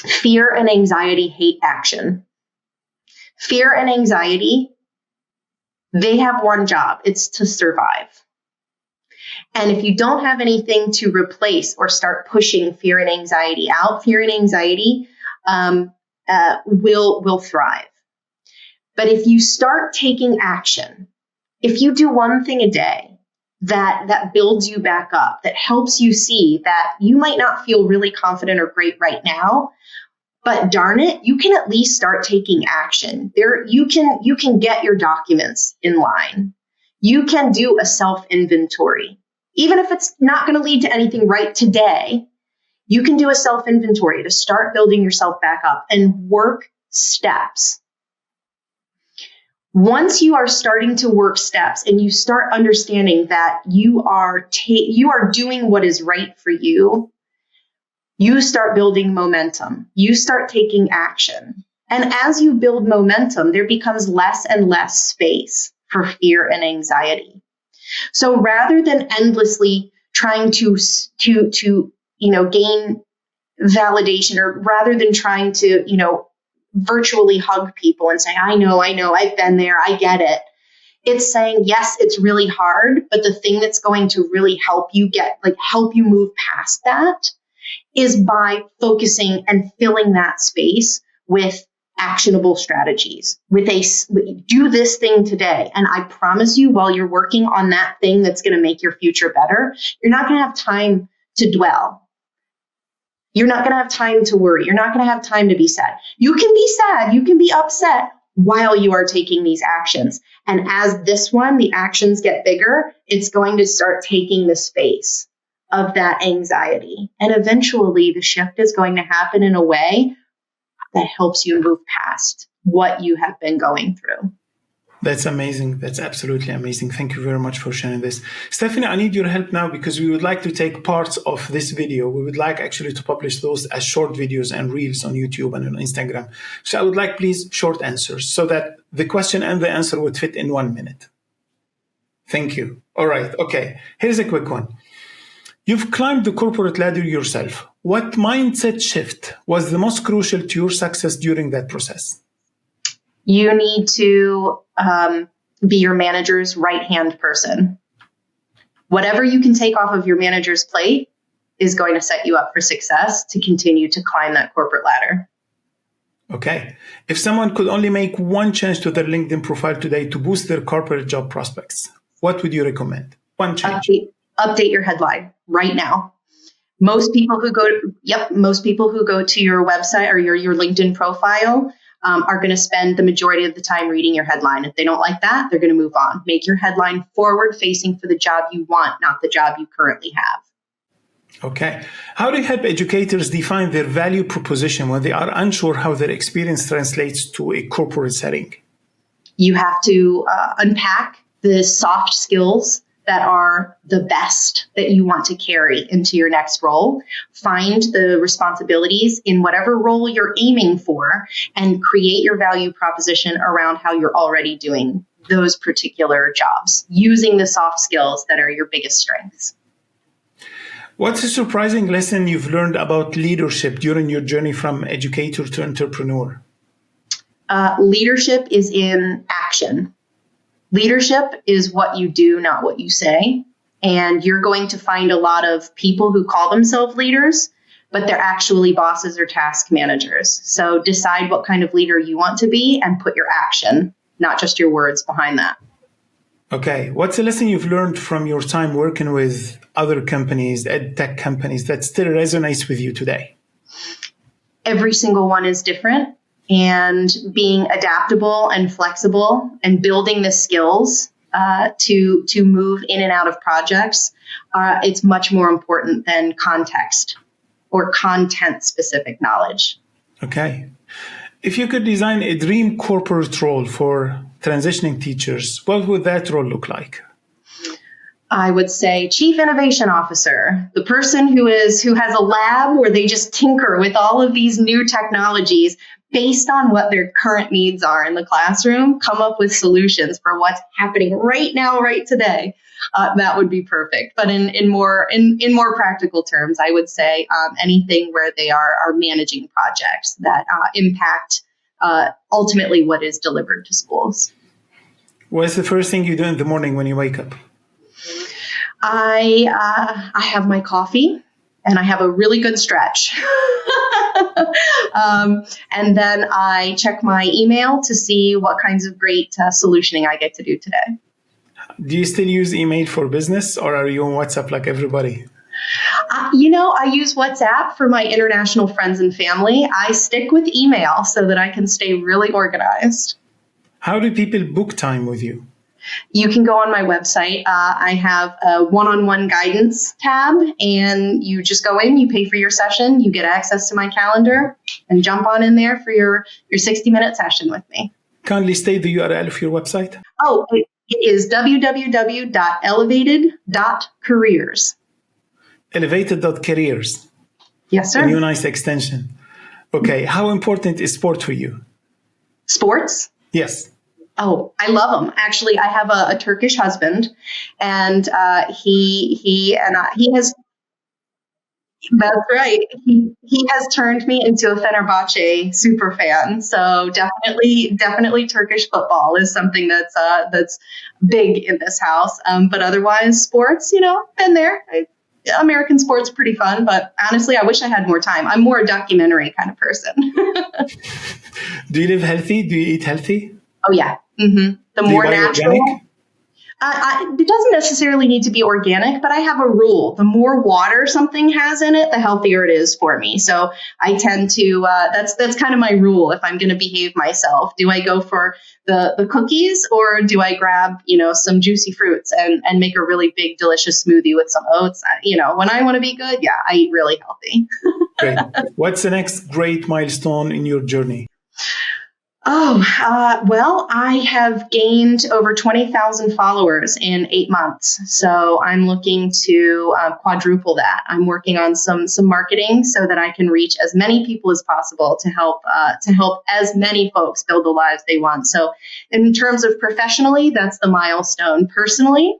fear and anxiety hate action. Fear and anxiety, they have one job. It's to survive. And if you don't have anything to replace or start pushing fear and anxiety out, fear and anxiety will thrive. But if you start taking action, if you do one thing a day that builds you back up, that helps you see that you might not feel really confident or great right now, but darn it, you can at least start taking action. You can get your documents in line. You can do a self-inventory. Even if it's not going to lead to anything right today, you can do a self-inventory to start building yourself back up and work steps. Once you are starting to work steps and you start understanding that you are doing what is right for you, you start building momentum. You start taking action. And as you build momentum, there becomes less and less space for fear and anxiety. So rather than endlessly trying to gain validation, or rather than trying to, virtually hug people and say, I know, I've been there, I get it. It's saying, yes, it's really hard, but the thing that's going to really help you move past that is by focusing and filling that space with actionable strategies, do this thing today. And I promise you, while you're working on that thing that's going to make your future better, you're not going to have time to dwell. You're not going to have time to worry. You're not going to have time to be sad. You can be sad. You can be upset while you are taking these actions. And as the actions get bigger, it's going to start taking the space of that anxiety. And eventually the shift is going to happen in a way that helps you move past what you have been going through.
That's amazing. That's absolutely amazing. Thank you very much for sharing this. Stephanie, I need your help now because we would like to take parts of this video. We would like actually to publish those as short videos and reels on YouTube and on Instagram. So I would like, please, short answers so that the question and the answer would fit in 1 minute. Thank you. All right. Okay. Here's a quick one. You've climbed the corporate ladder yourself. What mindset shift was the most crucial to your success during that process?
You need to be your manager's right-hand person. Whatever you can take off of your manager's plate is going to set you up for success to continue to climb that corporate ladder.
Okay. If someone could only make one change to their LinkedIn profile today to boost their corporate job prospects, what would you recommend? One change.
Update your headline right now. Most people who go to your website or your LinkedIn profile are going to spend the majority of the time reading your headline. If they don't like that, they're going to move on. Make your headline forward facing for the job you want, not the job you currently have.
Okay. How do you help educators define their value proposition when they are unsure how their experience translates to a corporate setting?
You have to unpack the soft skills that are the best that you want to carry into your next role. Find the responsibilities in whatever role you're aiming for and create your value proposition around how you're already doing those particular jobs, using the soft skills that are your biggest strengths.
What's a surprising lesson you've learned about leadership during your journey from educator to entrepreneur?
Leadership is in action. Leadership is what you do, not what you say. And you're going to find a lot of people who call themselves leaders, but they're actually bosses or task managers. So decide what kind of leader you want to be and put your action, not just your words, behind that.
Okay. What's a lesson you've learned from your time working with other companies, ed tech companies, that still resonates with you today?
Every single one is different, and being adaptable and flexible and building the skills to move in and out of projects, it's much more important than context or content-specific knowledge.
Okay. If you could design a dream corporate role for transitioning teachers, what would that role look like?
I would say Chief Innovation Officer, the person who has a lab where they just tinker with all of these new technologies based on what their current needs are in the classroom, come up with solutions for what's happening right now, right today. That would be perfect. But in more practical terms, I would say anything where they are managing projects that impact ultimately what is delivered to schools.
What's the first thing you do in the morning when you wake up?
I have my coffee and I have a really good stretch. And then I check my email to see what kinds of great solutioning I get to do today.
Do you still use email for business, or are you on WhatsApp like everybody?
I use WhatsApp for my international friends and family. I stick with email so that I can stay really organized.
How do people book time with you?
You can go on my website. I have a one-on-one guidance tab, and you just go in, you pay for your session, you get access to my calendar, and jump on in there for your 60-minute session with me.
Kindly state the URL of your website.
Oh, it is www.elevated.careers.
Elevated.careers.
Yes, sir.
A new nice extension. Okay. How important is sport for you? Sports? Yes.
Oh, I love them. Actually, I have a Turkish husband, and he has. That's right. He has turned me into a Fenerbahce super fan. So definitely Turkish football is something that's big in this house. But otherwise, sports, been there. American sports pretty fun, but honestly, I wish I had more time. I'm more a documentary kind of person.
Do you live healthy? Do you eat healthy?
Oh yeah. Mm-hmm. The more natural. Organic? It doesn't necessarily need to be organic, but I have a rule. The more water something has in it, the healthier it is for me. So I tend to, that's kind of my rule if I'm going to behave myself. Do I go for the cookies, or do I grab, some juicy fruits and make a really big, delicious smoothie with some oats? When I want to be good, yeah, I eat really healthy.
Great. What's the next great milestone in your journey?
Well, I have gained over 20,000 followers in 8 months. So I'm looking to quadruple that. I'm working on some marketing so that I can reach as many people as possible to help as many folks build the lives they want. So in terms of professionally, that's the milestone. Personally,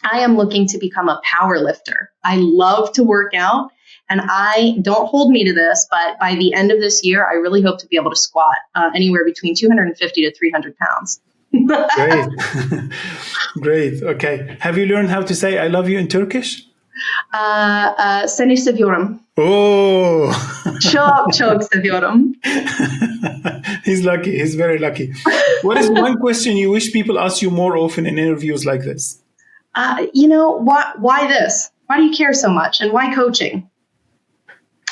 I am looking to become a power lifter. I love to work out. And don't hold me to this, but by the end of this year, I really hope to be able to squat anywhere between 250 to 300 pounds.
Great. Great. Okay. Have you learned how to say I love you in Turkish?
Seni seviyorum.
Oh.
Çok seviyorum.
He's lucky. He's very lucky. What is one question you wish people ask you more often in interviews like this?
Why this? Why do you care so much? And why coaching?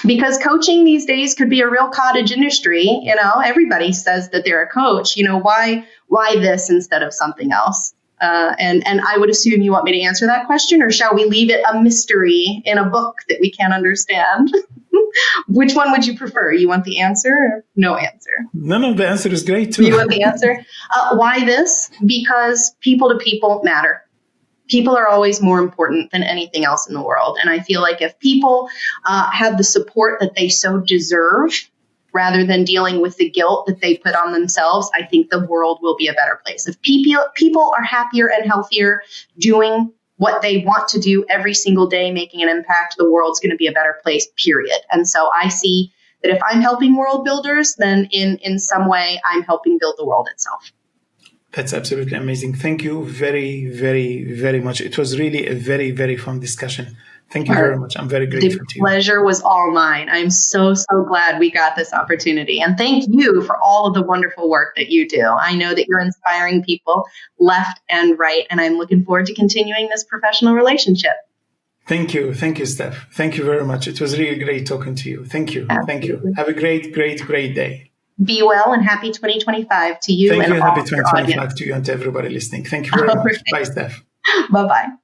Because coaching these days could be a real cottage industry. Everybody says that they're a coach. Why this instead of something else? And I would assume you want me to answer that question, or shall we leave it a mystery in a book that we can't understand? Which one would you prefer? You want the answer or no answer?
No, the answer is great too.
You want the answer? Why this? Because people to people matter. People are always more important than anything else in the world. And I feel like if people have the support that they so deserve, rather than dealing with the guilt that they put on themselves, I think the world will be a better place. If people are happier and healthier doing what they want to do every single day, making an impact, the world's going to be a better place, period. And so I see that if I'm helping world builders, then in some way I'm helping build the world itself.
That's absolutely amazing. Thank you very, very, very much. It was really a very, very fun discussion. Thank you very much. I'm very grateful to you.
The pleasure was all mine. I'm so glad we got this opportunity. And thank you for all of the wonderful work that you do. I know that you're inspiring people left and right, and I'm looking forward to continuing this professional relationship.
Thank you. Thank you, Steph. Thank you very much. It was really great talking to you. Thank you.
Absolutely.
Thank you. Have a great, great, great day.
Be well and happy 2025 to you.
Thank
and
you.
all
Happy
your
2025
audience.
to you and to everybody listening. Thank you very much. Bye, Steph.
Bye-bye.